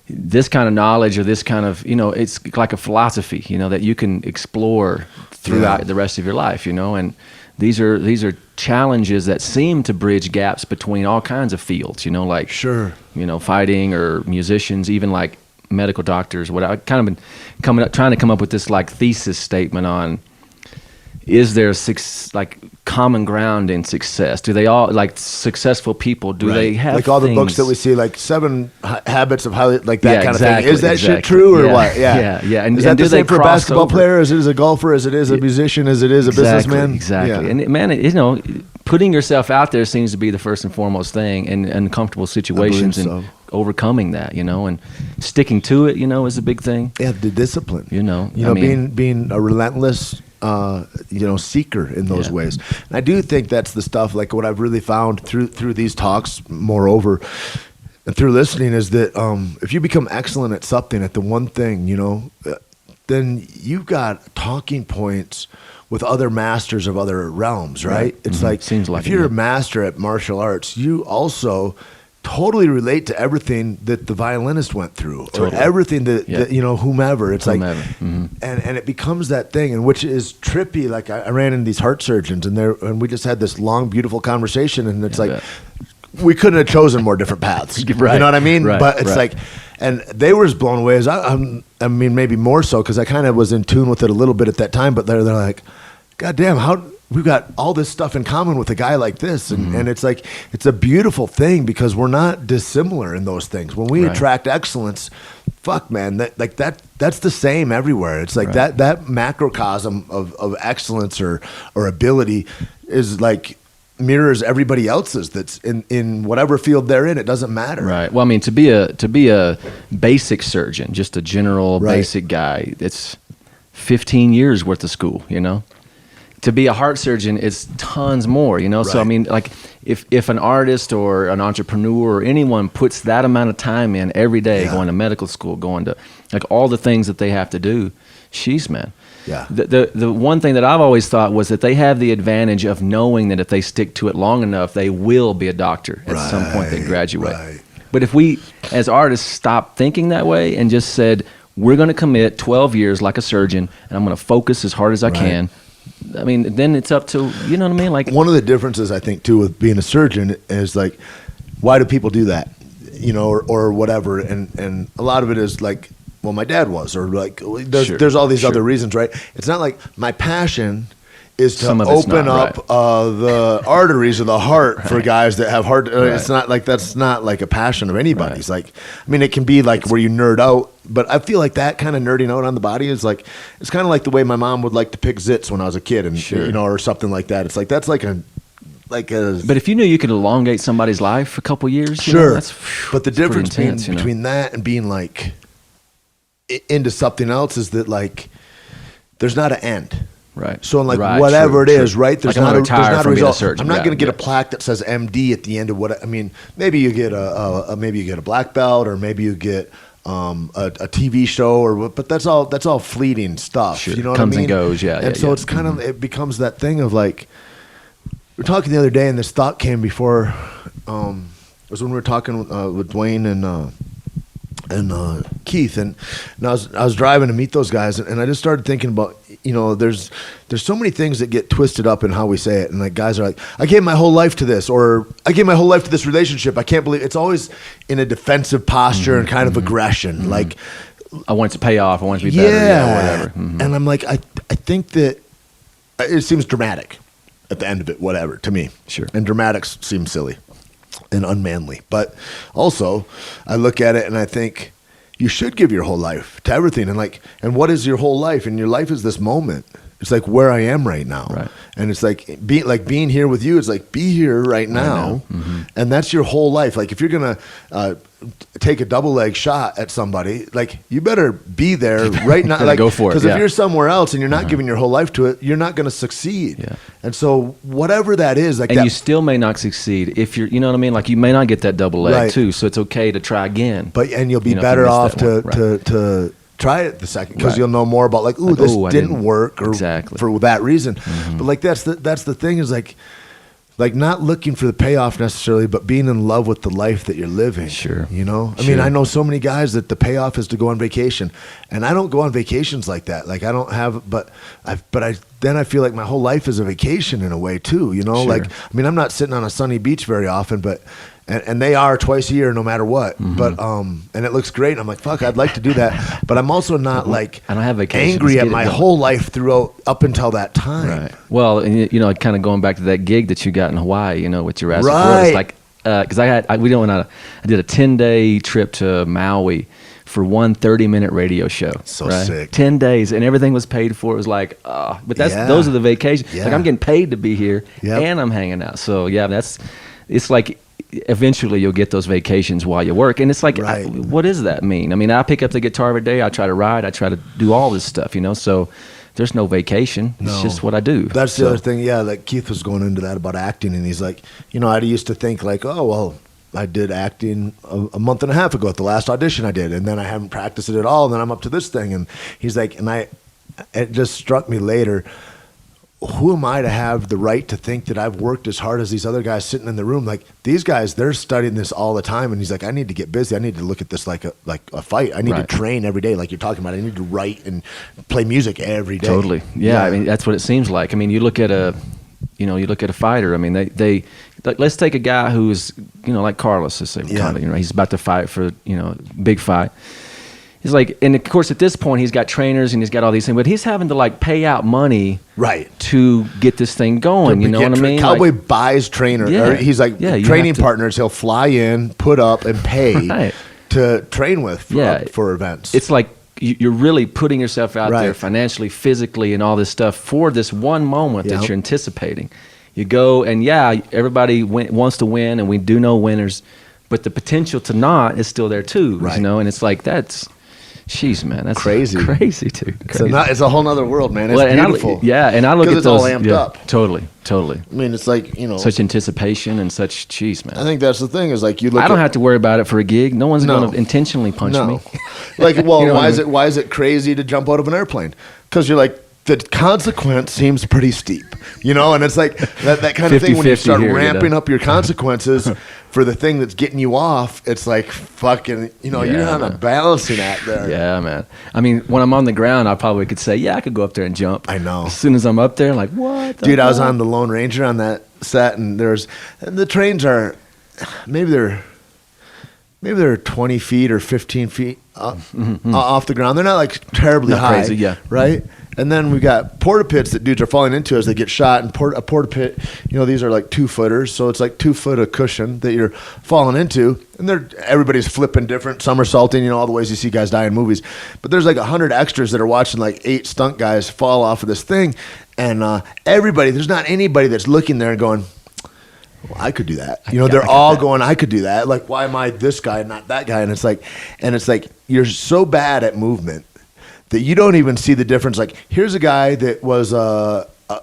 this kind of knowledge, or this kind of, it's like a philosophy, that you can explore throughout the rest of your life, and these are challenges that seem to bridge gaps between all kinds of fields, like fighting, or musicians, even like medical doctors. What I kind of been trying to come up with this like thesis statement on: is there common ground in success? Do they all, like successful people, do they have like all the books that we see, like 7 Habits of Highly, like that kind of thing? Is that shit true or what? Yeah. And is that do the they same for a cross basketball over? player as it is a golfer, as it is a musician, as it is a businessman? Exactly. Yeah. And man, putting yourself out there seems to be the first and foremost thing in uncomfortable situations, and overcoming that, and sticking to it, is a big thing. Yeah, the discipline. Being a relentless seeker in those ways. And I do think that's the stuff, like what I've really found through these talks, moreover, and through listening, is that if you become excellent at something, at the one thing, then you've got talking points with other masters of other realms, right? It's like, seems like if you're a master at martial arts, you also totally relate to everything that the violinist went through, or everything that whomever. It's whomever. like, and it becomes that thing, and which is trippy. Like I ran into these heart surgeons, and we just had this long, beautiful conversation, and it's we couldn't have chosen more different paths. Right. You know what I mean? Right. But it's like, and they were as blown away as I mean, maybe more so, because I kind of was in tune with it a little bit at that time. But they're like, God damn, how we've got all this stuff in common with a guy like this. And it's like, it's a beautiful thing, because we're not dissimilar in those things. When we attract excellence, fuck man, that's the same everywhere. It's like that macrocosm of excellence or ability is like mirrors everybody else's that's in whatever field they're in. It doesn't matter. Right. Well, I mean, to be a basic surgeon, just a general basic guy, it's 15 years worth of school, To be a heart surgeon, it's tons more, So I mean, like if an artist or an entrepreneur or anyone puts that amount of time in every day, going to medical school, going to like all the things that they have to do, sheesh, man. Yeah. The one thing that I've always thought was that they have the advantage of knowing that if they stick to it long enough, they will be a doctor at some point they graduate. Right. But if we, as artists, stopped thinking that way and just said, we're going to commit 12 years like a surgeon, and I'm going to focus as hard as I can. I mean, then it's up to, you know what I mean? Like, one of the differences, I think, too, with being a surgeon is like, why do people do that? Or whatever. And a lot of it is like, well, my dad was, or like, there's all these other reasons, right? It's not like my passion is to open up the arteries of the heart for guys that have heart. It's not like, that's not like a passion of anybody's. Like, I mean, it can be like where you nerd out, but I feel like that kind of nerding out on the body is like, it's kind of like the way my mom would like to pick zits when I was a kid, and or something like that. It's like, that's like a. But if you knew you could elongate somebody's life for a couple years, but the difference between that and being like into something else is that like there's not an end. Right. So in like whatever it is, right? There's not a result. I'm not going to get a plaque that says MD at the end of what I mean. Maybe you get a black belt, or maybe you get a TV show, but that's all fleeting stuff. Sure. You know what Comes I mean? and goes. Yeah. And so it's kind of, it becomes that thing of like, we were talking the other day, and this thought came before. It was when we were talking with Dwayne and Keith, and I was driving to meet those guys, and I just started thinking about, there's so many things that get twisted up in how we say it, and like guys are like, I gave my whole life to this, or I gave my whole life to this relationship. I can't believe it's always in a defensive posture and kind of aggression, like I want it to pay off. I want it to be better. Whatever. And I'm like, I think that it seems dramatic at the end of it, whatever, to me. Sure. And dramatics seem silly and unmanly. But also, I look at it and I think you should give your whole life to everything. And what is your whole life? And your life is this moment. It's like where I am right now. Right. And it's like being here with you. It's like, be here right now. And that's your whole life. Like if you're going to take a double leg shot at somebody, like you better be there right now. Like, go for it. Because if you're somewhere else and you're not giving your whole life to it, you're not going to succeed. Yeah. And so whatever that is, like, and that, you still may not succeed if you're, you know what I mean? Like you may not get that double leg too. So it's okay to try again. And you'll be better off to try it the second, because you'll know more about like, this didn't work, or for that reason. But like that's the thing is like, like not looking for the payoff necessarily, but being in love with the life that you're living. Sure. You know? I Sure. mean, I know so many guys that the payoff is to go on vacation. And I don't go on vacations like that. Like I don't have, then I feel like my whole life is a vacation in a way too, you know? Sure. Like, I mean, I'm not sitting on a sunny beach very often, but and they are twice a year no matter what. Mm-hmm. But and it looks great. And I'm like, fuck, I'd like to do that. But I'm also not like I don't have vacations. angry Get at it my done. whole life throughout up until that time. Right. Well, and you know, kind of going back to that gig that you got in Hawaii, you know, with Jurassic World. Right. It's like, because I did a 10-day trip to Maui for one 30-minute radio show. So right? sick. 10 days, and everything was paid for. It was like, but those are the vacations. Yeah. Like I'm getting paid to be here, Yep. and I'm hanging out. So yeah, it's like eventually you'll get those vacations while you work, and it's like, Right. what does that mean? I mean, I pick up the guitar every day. I try to ride. I try to do all this stuff, you know. So there's no vacation. It's No. just what I do. That's the other thing. Yeah, like Keith was going into that about acting, and he's like, you know, I used to think like, oh, well, I did acting a month and a half ago at the last audition I did, and then I haven't practiced it at all, and then I'm up to this thing. And he's like, it just struck me later, who am I to have the right to think that I've worked as hard as these other guys sitting in the room? Like these guys, they're studying this all the time. And he's like, I need to get busy. I need to look at this like a fight. I need Right. to train every day. Like you're talking about, I need to write and play music every day. Totally. Yeah, I mean, that's what it seems like. I mean, you look at a fighter. I mean, they like, let's take a guy who's, you know, like Carlos, let's say, Yeah. you know, he's about to fight for, you know, big fight. He's like, and of course at this point he's got trainers and he's got all these things, but he's having to like pay out money Right. to get this thing going. You know what I mean? Cowboy Like, buys trainer. Yeah. Or he's like Yeah, you training have to- partners. He'll fly in, put up, and pay Right. to train with Yeah. for events. it's like you're really putting yourself out there Right. financially, physically, and all this stuff for this one moment Yep. that you're anticipating. You go, and yeah, everybody wants to win, and we do know winners, but the potential to not is still there too. Right. You know, and it's like jeez, man, that's Crazy. crazy, dude. Crazy. It's a whole nother world, man. It's Well, and beautiful. and I look 'Cause at it's those. all amped yeah, up. Totally. I mean, it's like, you know, Such anticipation and such, jeez, man. I think that's the thing is like you look I don't at, have to worry about it for a gig. No one's No. going to intentionally punch me. Like, well, You know what why I is mean? why is it crazy to jump out of an airplane? Because you're like, the consequence seems pretty steep, you know, and it's like that kind of thing when you 50-50 start here, you ramping know? up your consequences for the thing that's getting you off. It's like fucking, you know, you're Yeah, on a man. balancing act there. Yeah, man. I mean, when I'm on the ground, I probably could say, yeah, I could go up there and jump. I know. As soon as I'm up there, I'm like, what? the Dude, I was fuck? on the Lone Ranger on that set, and the trains are maybe they're 20 feet or 15 feet off the ground. They're not like terribly Not high, crazy, yeah. right? And then we got porta pits that dudes are falling into as they get shot. And a porta pit, you know, these are like 2 footers, so it's like 2 foot of cushion that you're falling into. And everybody's flipping different, somersaulting, you know, all the ways you see guys die in movies. But there's like 100 extras that are watching like 8 stunt guys fall off of this thing, and there's not anybody that's looking there and going, well, I could do that. You know, they're all going, I could do that. Like, why am I this guy and not that guy? And it's like you're so bad at movement that you don't even see the difference. Like, here's a guy that was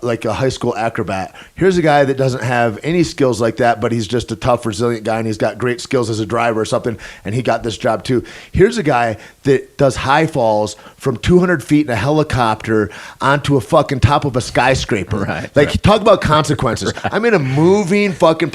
like a high school acrobat. Here's a guy that doesn't have any skills like that, but he's just a tough, resilient guy, and he's got great skills as a driver or something, and he got this job too. Here's a guy that does high falls from 200 feet in a helicopter onto a fucking top of a skyscraper. Right, Like, right. talk about consequences. I'm in a moving fucking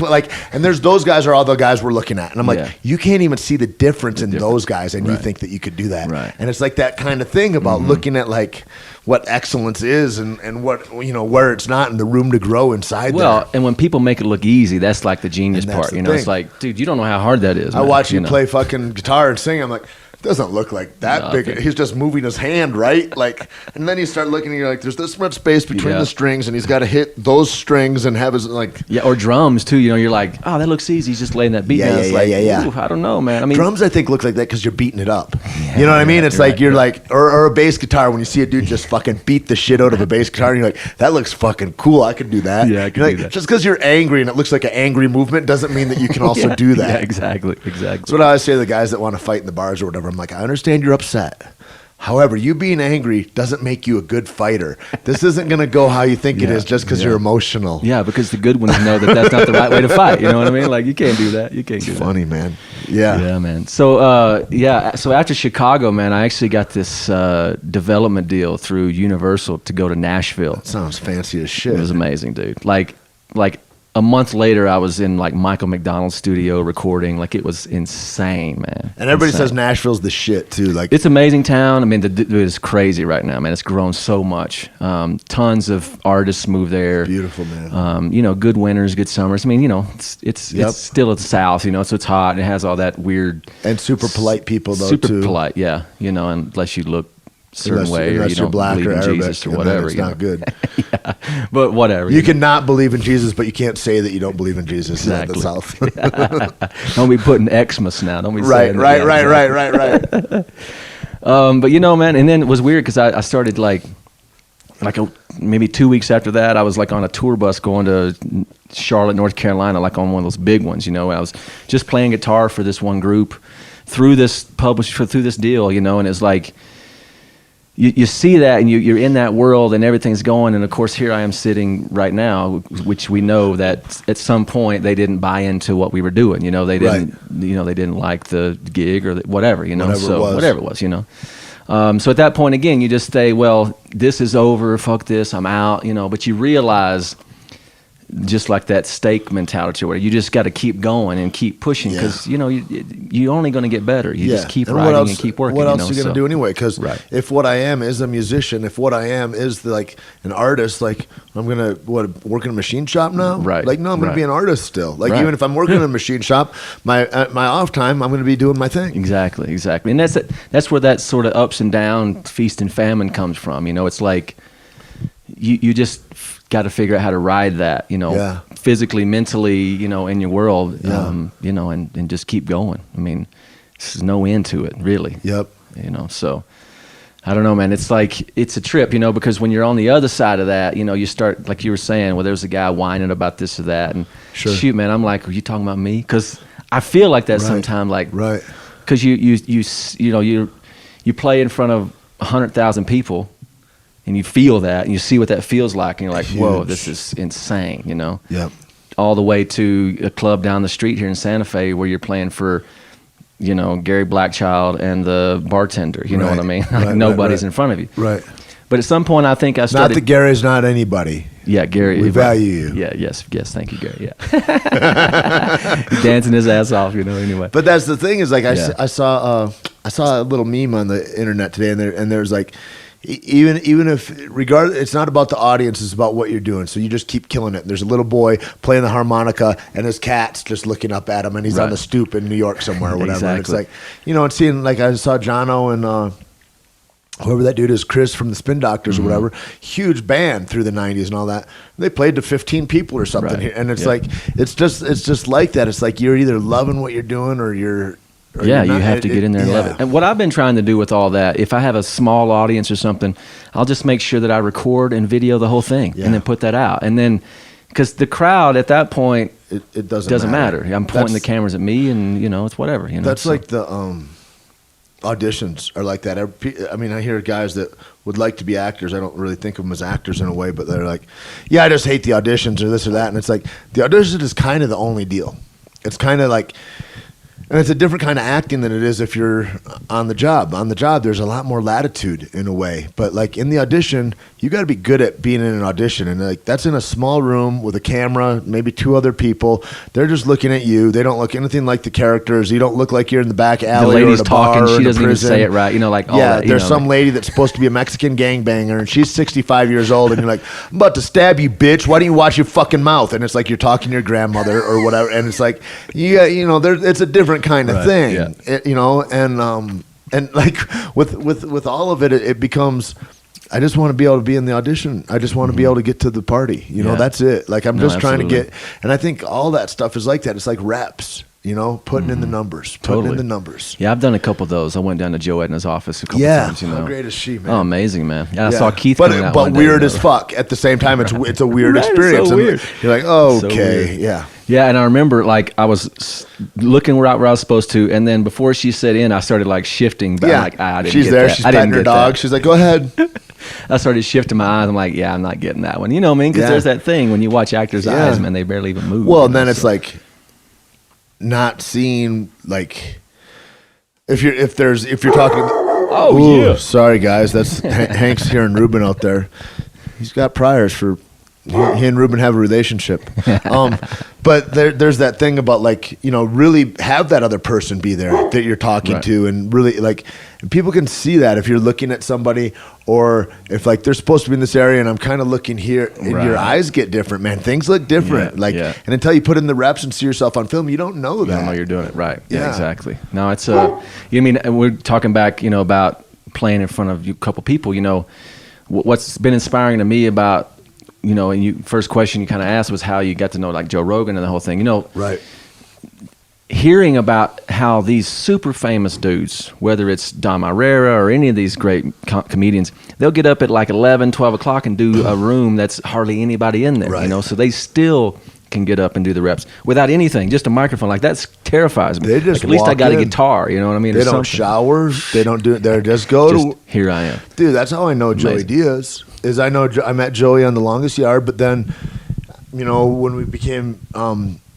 and there's those guys are all the guys we're looking at. And I'm like, Yeah. you can't even see the difference in those guys, and you Right. think that you could do that. Right. And it's like that kind of thing about looking at like what excellence is and what, you know, where it's not, and the room to grow inside Well, there. and when people make it look easy, that's like the genius And that's part. the You know, it's thing. like, dude, you don't know how hard that is. I man, watch you know? play fucking guitar and sing. I'm like, doesn't look like that No, big. okay. He's just moving his hand, right? Like, and then you start looking and you're like, there's this much space between Yeah. the strings, and he's got to hit those strings and have his like. Yeah, or drums too. You know, you're like, oh, that looks easy. He's just laying that beat Yeah, down. yeah, It's yeah, like, yeah. ooh, I don't know, man. I mean, Drums, I think, look like that because you're beating it up. You know what I mean? It's you're like right, you're you're like, or a bass guitar when you see a dude just fucking beat the shit out of a bass guitar, and you're like, that looks fucking cool. I could do that. Yeah, I could You're like, do that. Just because you're angry and it looks like an angry movement doesn't mean that you can also do that. Yeah, exactly. That's what I always say to the guys that want to fight in the bars or whatever. I'm like, I understand you're upset. However, you being angry doesn't make you a good fighter. This isn't going to go how you think it Yeah, is just because yeah. you're emotional. Yeah, because the good ones know that that's not the right way to fight. You know what I mean? Like, you can't do that. You can't do It's that. funny, man. Yeah. Yeah, man. So, so after Chicago, man, I actually got this development deal through Universal to go to Nashville. Sounds fancy as shit. It was amazing, dude. Like a month later, I was in like Michael McDonald's studio recording. Like, it was insane, man. And everybody Insane. says Nashville's the shit too. Like, It's an amazing town. I mean, it's crazy right now, man. It's grown so much. Tons of artists move there. beautiful, man. You know, good winters, good summers. I mean, you know, it's still at the South, you know, so it's hot and it has all that weird. And super polite people, though, super too. polite, yeah. You know, unless you look a certain way or unless you you're don't black believe or in Arabic, Jesus or and then whatever. it's you not know. good. Yeah, but whatever. You know. cannot believe in Jesus, but you can't say that you don't believe in Jesus. Exactly. In the South. Don't be putting Xmas now. Don't be right, saying right, that. Yeah, right, exactly. right, right. But you know, man, and then it was weird because I started maybe 2 weeks after that, I was like on a tour bus going to Charlotte, North Carolina, like on one of those big ones. You know, I was just playing guitar for this one group through this deal. You know, and it's like you see that and you're in that world and everything's going. And of course, here I am sitting right now, which we know that at some point they didn't buy into what we were doing. You know, they didn't. You know, they didn't like the gig or whatever. You know, whatever it was. You know. So at that point, again, you just say, well, this is over, fuck this, I'm out, you know, but you realize, just like that steak mentality, where you just got to keep going and keep pushing because, you know, you're only going to get better. You just keep writing and keep working. What else you know, are you going to do anyway? Because if what I am is a musician, if what I am is like an artist, like I'm going to work in a machine shop now? Right. Like, no, I'm going to be an artist still. Like, even if I'm working in a machine shop, my off time, I'm going to be doing my thing. Exactly. And that's where that sort of ups and down, feast and famine comes from. You know, it's like you just got to figure out how to ride that, you know, physically, mentally, you know, in your world, you know, and just keep going. I mean, there's no end to it, really. Yep. You know, so I don't know, man. It's like, it's a trip, you know, because when you're on the other side of that, you know, you start, like you were saying, well, there's a guy whining about this or that. And shoot, man, I'm like, are you talking about me? Because I feel like that sometimes, like, because you know, you play in front of 100,000 people. And you feel that, and you see what that feels like, and you're like, whoa, this is insane, you know? Yep. All the way to a club down the street here in Santa Fe where you're playing for, you know, Gary Blackchild and the bartender, you know what I mean? Like nobody's in front of you. Right. But at some point, I think I started... Not that Gary's not anybody. Yeah, Gary. We value you. Yeah, yes, thank you, Gary, yeah. He's dancing his ass off, you know, anyway. But that's the thing is, like, I saw a little meme on the internet today, and there's like, even if it's not about the audience, it's about what you're doing. So you just keep killing it. There's a little boy playing the harmonica, and his cat's just looking up at him, and he's on the stoop in New York somewhere or whatever. Exactly. And it's like, you know, and seeing, like, I saw Jono and whoever that dude is, Chris from the Spin Doctors or whatever, huge band through the 90s and all that. They played to 15 people or something here, and it's like, it's just like that. It's like you're either loving what you're doing or you're. You have to get in there and love it. And what I've been trying to do with all that, if I have a small audience or something, I'll just make sure that I record and video the whole thing and then put that out. And then, because the crowd at that point, it doesn't matter. I'm pointing the cameras at me, and you know, it's whatever. You know, that's like the auditions are like that. I mean, I hear guys that would like to be actors. I don't really think of them as actors in a way, but they're like, yeah, I just hate the auditions or this or that. And it's like, the audition is kind of the only deal. It's kind of like, and it's a different kind of acting than it is if you're on the job. On the job, there's a lot more latitude in a way. But like in the audition, you got to be good at being in an audition. And like that's in a small room with a camera, maybe two other people. They're just looking at you. They don't look anything like the characters. You don't look like you're in the back alley. The lady's or at a bar talking. or She doesn't even prison. say it right. You know, like all that. There's some lady that's supposed to be a Mexican gangbanger, and she's 65 years old, and you're like, I'm about to stab you, bitch. Why don't you watch your fucking mouth? And it's like you're talking to your grandmother or whatever. And it's like, it's a different kind of thing. Yeah. You know, and like with all of it, it becomes, I just want to be able to be in the audition. I just want to be able to get to the party. You know, that's it. Like I'm just trying to get, and I think all that stuff is like that. It's like reps. You know, putting in the numbers. Putting in the numbers. Yeah, I've done a couple of those. I went down to Joe Edna's office a couple times. You know, how great is she, man? Oh, amazing, man. Yeah, I saw Keith coming out one but day, weird as fuck. At the same time, it's a weird experience. So weird. You're like, okay, so yeah. Yeah, and I remember like I was looking where I was supposed to, and then before she set in, I started like shifting. But I'm like, I didn't she's get there. that. She's petting her dog. She's like, go ahead. I started shifting my eyes. I'm like, yeah, I'm not getting that one. You know what I mean? Because there's that thing when you watch actors' eyes, man, they barely even move. Well, and then it's like not seeing like if you're talking. Oh, yeah. Sorry, guys. That's Hank's hearing Ruben out there. He's got priors for He and Ruben have a relationship. But there's that thing about like, you know, really have that other person be there that you're talking to, and really like people can see that if you're looking at somebody, or if like they're supposed to be in this area and I'm kind of looking here and your eyes get different, man. Things look different. And until you put in the reps and see yourself on film, you don't know that. You don't know you're doing it right. Yeah, exactly. No, it's you mean we're talking back, you know, about playing in front of a couple people, you know, what's been inspiring to me about, you know, and first question you kind of asked was how you got to know like Joe Rogan and the whole thing, you know, hearing about how these super famous dudes, whether it's Dom Irrera or any of these great comedians, they'll get up at like 11, 12 o'clock and do a room that's hardly anybody in there, you know, so they still can get up and do the reps without anything, just a microphone. Like that terrifies me. They just like, at least I got in. a guitar, you know what I mean? They don't shower. They don't do it. They just go to. Here I am. Dude, that's how I know Joey Diaz. Is I met Joey on The Longest Yard, but then, you know, when we became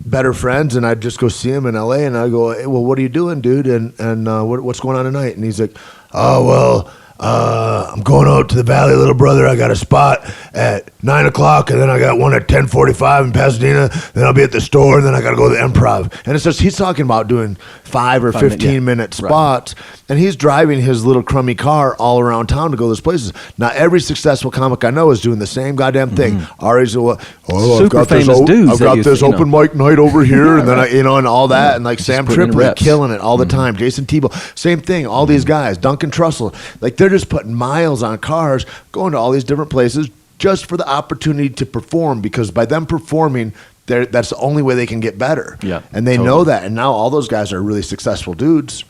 better friends, and I'd just go see him in L.A., and I go, hey, well, what are you doing, dude? And what's going on tonight? And he's like, oh, well, I'm going out to the Valley, little brother. I got a spot at 9 o'clock, and then I got one at 10:45 in Pasadena. Then I'll be at the store, and then I got to go to the Improv. And it's just he's talking about doing 5 or 15-minute spots, and he's driving his little crummy car all around town to go to those places. Now, every successful comic I know is doing the same goddamn thing. Ari's I've got this open mic night over here, and then and all that, and like Sam Tripoli killing it all the time. Jason Tebow, same thing. All these guys, Duncan Trussell, like they're just putting miles on cars, going to all these different places just for the opportunity to perform, because by them performing, that's the only way they can get better. Yeah, and they know that. And now all those guys are really successful dudes.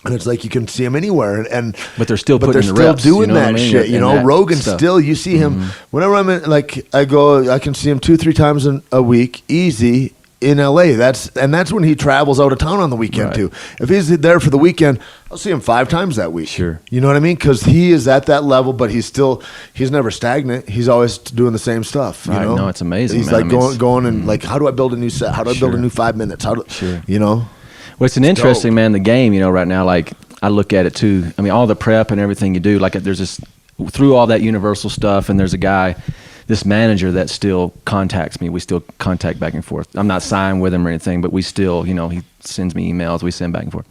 And it's like you can see them anywhere, but they're still doing that shit. You know, Rogan still. You see him whenever I'm in. Like I can see him 2-3 times a week, easy in LA. That's when he travels out of town on the weekend too. If he's there for the weekend, I'll see him 5 times that week. Sure, you know what I mean? Because he is at that level, but he's never stagnant. He's always doing the same stuff. You know? No, it's amazing. He's like going and like, how do I build a new set? How do I build a new 5 minutes? You know? Well, it's an interesting, man, the game, you know, right now, like, I look at it, too. I mean, all the prep and everything you do, like, there's this, through all that Universal stuff, and there's a guy, this manager that still contacts me. We still contact back and forth. I'm not signed with him or anything, but we still, you know, he sends me emails. We send back and forth.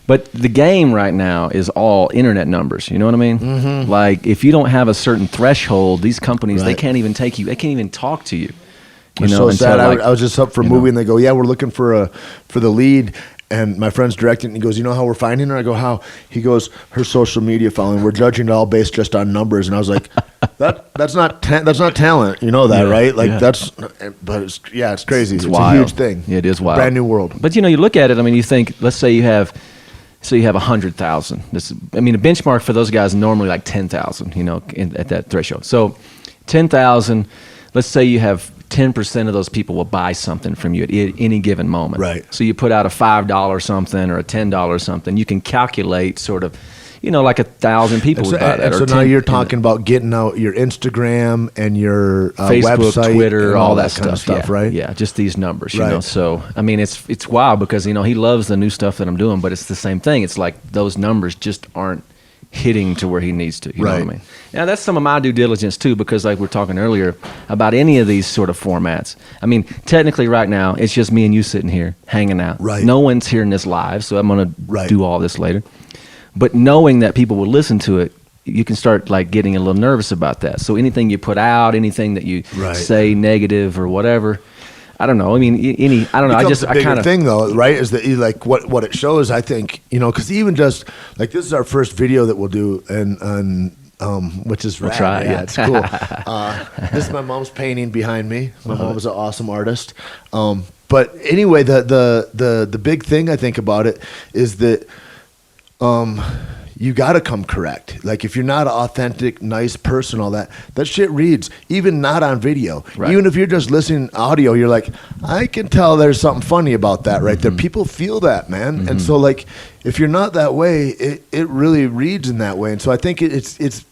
But the game right now is all internet numbers. You know what I mean? Mm-hmm. Like, if you don't have a certain threshold, these companies, they can't even take you. They can't even talk to you. You know, so sad. I was just up for a movie, and they go, yeah, we're looking for the lead. And my friend's directing, and he goes, you know how we're finding her? I go, how? He goes, her social media following. We're judging it all based just on numbers. And I was like, that's not talent. You know that, right? Like but it's crazy. It's wild. A huge thing. Yeah, it is wild. Brand new world. But you know, you look at it. I mean, you think, let's say you have 100,000. A benchmark for those guys normally like 10,000. You know, at that threshold. So 10,000. Let's say you have 10% of those people will buy something from you at any given moment. Right. So you put out a $5 something or a $10 something. You can calculate sort of, you know, like 1,000 people would buy that. So now you're talking about getting out your Instagram and your Facebook, website, Twitter, and all that kind of stuff, right? Yeah, just these numbers, you know. So I mean, it's wild because you know he loves the new stuff that I'm doing, but it's the same thing. It's like those numbers just aren't hitting to where he needs to. You know what I mean? Now that's some of my due diligence too, because like we were talking earlier about any of these sort of formats. I mean, technically right now it's just me and you sitting here hanging out. Right. No one's hearing this live, so I'm going to do all this later. But knowing that people will listen to it, you can start like getting a little nervous about that. So anything you put out, anything that you say negative or whatever, I don't know. I mean, I don't know. I kind of thing though, right? Is that like what it shows? I think because even just like this is our first video that we'll do, and which is rad. Try, yeah, it's cool. This is my mom's painting behind me. My mom is an awesome artist. But anyway, the big thing I think about it is that you got to come correct. Like if you're not an authentic, nice person, all that shit reads, even not on video. Right. Even if you're just listening audio, you're like, I can tell there's something funny about that right there. People feel that, man. Mm-hmm. And so like, if you're not that way, it really reads in that way. And so I think it's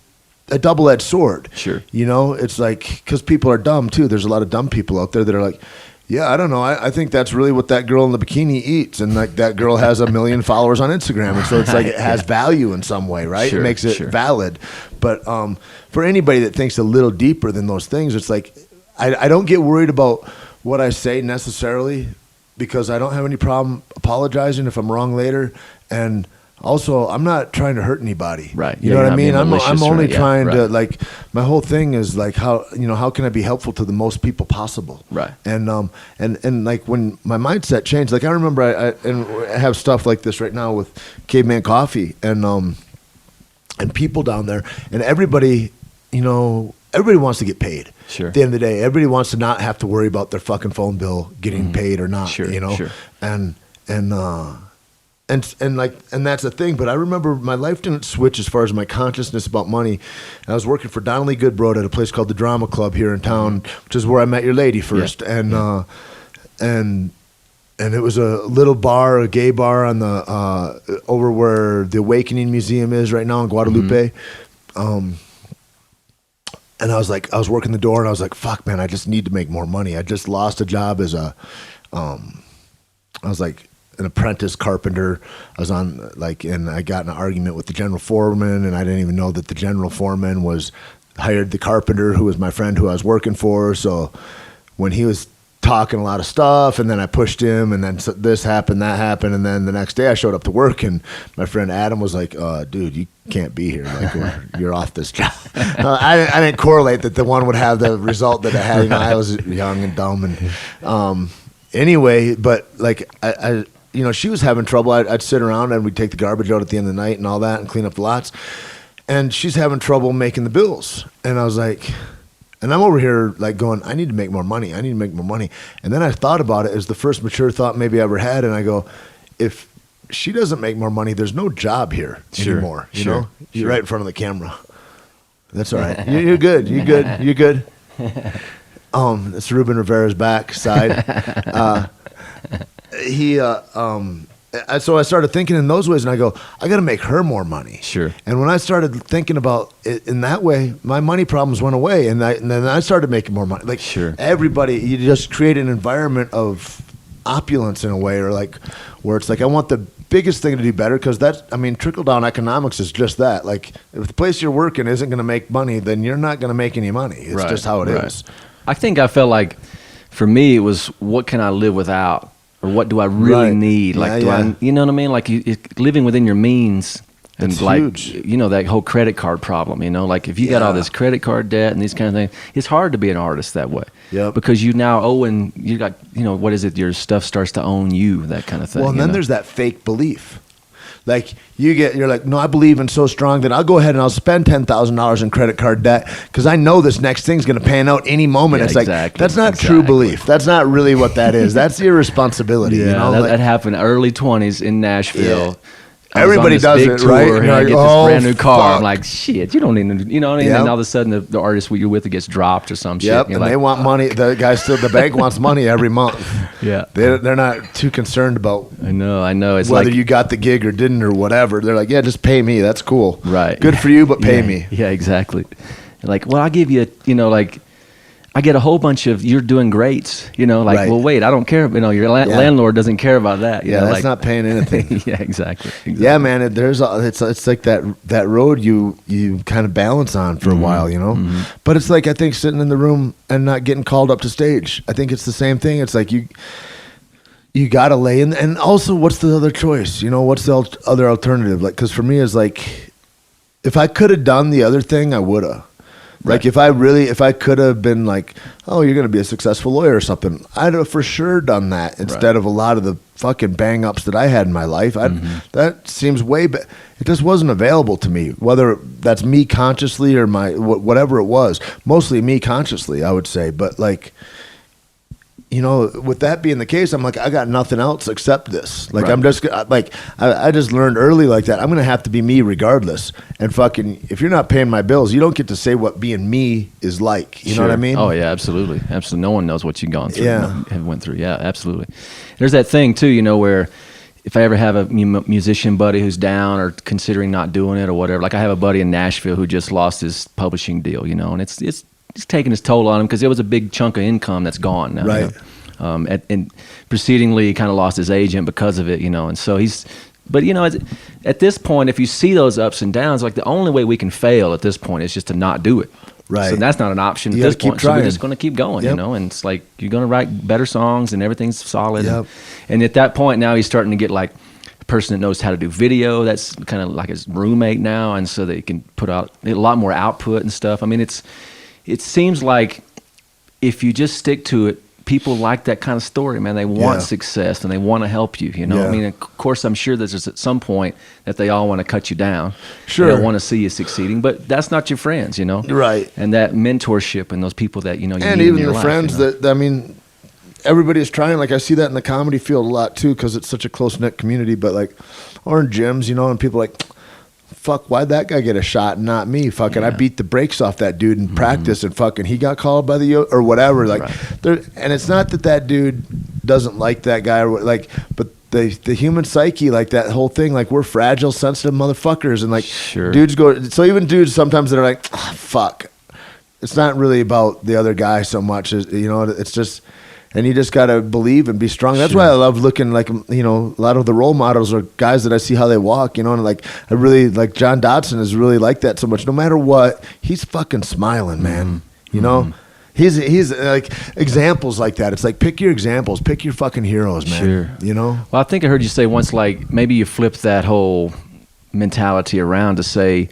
a double-edged sword. Sure. You know, it's like, because people are dumb too. There's a lot of dumb people out there that are like, Yeah, I don't know. I think that's really what that girl in the bikini eats, and like that girl has 1 million followers on Instagram, and so it's like it has value in some way, right? Sure, it makes it sure. valid. But for anybody that thinks a little deeper than those things, it's like I don't get worried about what I say necessarily, because I don't have any problem apologizing if I'm wrong later, and also I'm not trying to hurt anybody. Right. You Yeah, know what you're I mean? not being I'm malicious, only right, yeah, trying to right. like, my whole thing is like how can I be helpful to the most people possible? Right. And like when my mindset changed, like I remember I have stuff like this right now with Caveman Coffee and people down there, and everybody wants to get paid. Sure. At the end of the day, everybody wants to not have to worry about their fucking phone bill getting paid or not. Sure, sure. And that's the thing. But I remember my life didn't switch as far as my consciousness about money. I was working for Donnelly Goodbroad at a place called the Drama Club here in town, which is where I met your lady first. Yeah. And it was a little bar, a gay bar on the over where the Awakening Museum is right now in Guadalupe. And I was working the door, and I was like, fuck, man, I just need to make more money. I just lost a job as I was like an apprentice carpenter. I was on and I got in an argument with the general foreman, and I didn't even know that the general foreman hired the carpenter who was my friend who I was working for. So when he was talking a lot of stuff, and then I pushed him, and then this happened, that happened, and then the next day I showed up to work, and my friend Adam was like, dude, you can't be here. Like, you're off this job. I didn't correlate that the one would have the result that it had. I was young and dumb, and anyway, but like I she was having trouble. I'd sit around, and we'd take the garbage out at the end of the night and all that, and clean up the lots, and she's having trouble making the bills, and I was like, and I'm over here like going, I need to make more money. I need to make more money. And then I thought about it as the first mature thought maybe I ever had. And I go, if she doesn't make more money, there's no job here anymore. You know, you're right in front of the camera. That's all right. You're good. You're good. You're good. It's Ruben Rivera's back side. So I started thinking in those ways, and I go, I got to make her more money. Sure. And when I started thinking about it in that way, my money problems went away, and then I started making more money. Like, sure. Everybody, you just create an environment of opulence in a way, or like where it's like, I want the biggest thing to do better, because trickle down economics is just that. Like, if the place you're working isn't going to make money, then you're not going to make any money. It's just how it is. I think I felt like, for me, it was, what can I live without? Or what do I really need? Like, I, you know what I mean? Like, living within your means, and it's like, huge. That whole credit card problem. Like, if you got all this credit card debt and these kind of things, it's hard to be an artist that way. Yeah. Because you now owe, and you got, what is it? Your stuff starts to own you, that kind of thing. Well, and then there's that fake belief. Like, you're like, no, I believe in so strong that I'll go ahead and I'll spend $10,000 in credit card debt because I know this next thing's going to pan out any moment. Yeah, it's like, that's not true belief. That's not really what that is. That's irresponsibility. Yeah, that happened early 20s in Nashville. Yeah. Everybody does it, right? And I get this brand new car. Fuck. I'm like, shit, you don't need to, you know what I mean? Yep. And all of a sudden, the artist you're with gets dropped or some shit. Yep, and they want money. The guy the bank wants money every month. Yeah. They're not too concerned about I know. It's whether like, you got the gig or didn't or whatever. They're like, yeah, just pay me. That's cool. Right. Good for you, but pay me. Yeah, exactly. Like, well, I'll give you, I get a whole bunch of, you're doing greats, Right. well, wait, I don't care. Your landlord doesn't care about that. That's not paying anything. Yeah, exactly. Yeah, man, it's like that road you kind of balance on for a while, Mm-hmm. But it's like, I think sitting in the room and not getting called up to stage. I think it's the same thing. It's like you got to lay in. And also, what's the other choice? What's the other alternative? Like, because for me, it's like, if I could have done the other thing, I would have. Like, if I could have been like, oh, you're going to be a successful lawyer or something, I'd have for sure done that instead of a lot of the fucking bang-ups that I had in my life. That seems way better. It just wasn't available to me, whether that's me consciously or whatever it was. Mostly me consciously, I would say. But, like, with that being the case, I'm like, I got nothing else except this. Like, I'm just like, I just learned early like that. I'm going to have to be me regardless. And fucking, if you're not paying my bills, you don't get to say what being me is like. You know what I mean? Oh yeah, absolutely. Absolutely. No one knows what you've gone through. Yeah. Have went through. Yeah, absolutely. There's that thing too, where if I ever have a musician buddy who's down or considering not doing it or whatever, like I have a buddy in Nashville who just lost his publishing deal, and it's taking its toll on him because it was a big chunk of income that's gone now. Right. And precedingly, he kind of lost his agent because of it, you know. And so but you know, at this point, if you see those ups and downs, like the only way we can fail at this point is just to not do it. Right. So that's not an option at this point. So we're just going to keep going, you know. And it's like you're going to write better songs, and everything's solid. And at that point, now he's starting to get like a person that knows how to do video. That's kind of like his roommate now, and so they can put out a lot more output and stuff. I mean, it seems like if you just stick to it, people like that kind of story, man. They want success and they want to help you, you know. I mean, of course, I'm sure there's at some point that they all want to cut you down. Sure. They don't want to see you succeeding, but that's not your friends, you know. Right. And that mentorship and those people that, you know, you and need even in your the life, friends you know? that, I mean, everybody is trying. Like, I see that in the comedy field a lot, too, because it's such a close-knit community. But, like, or in gyms, you know, and people like, fuck, why'd that guy get a shot and not me? Fucking, I beat the brakes off that dude in practice, and fucking, he got called by the or whatever. Like, and it's not that dude doesn't like that guy, or like, but the human psyche, like that whole thing, like we're fragile, sensitive motherfuckers, and like dudes go. So even dudes sometimes that are like, fuck, it's not really about the other guy so much as, you know, it's just. And you just got to believe and be strong. That's why I love looking like, you know, a lot of the role models are guys that I see how they walk, you know, and like, I really, like John Dodson is really like that so much. No matter what, he's fucking smiling, man. You know? He's like, examples like that. It's like, pick your examples, pick your fucking heroes, man. Sure. You know? Well, I think I heard you say once, like, maybe you flip that whole mentality around to say,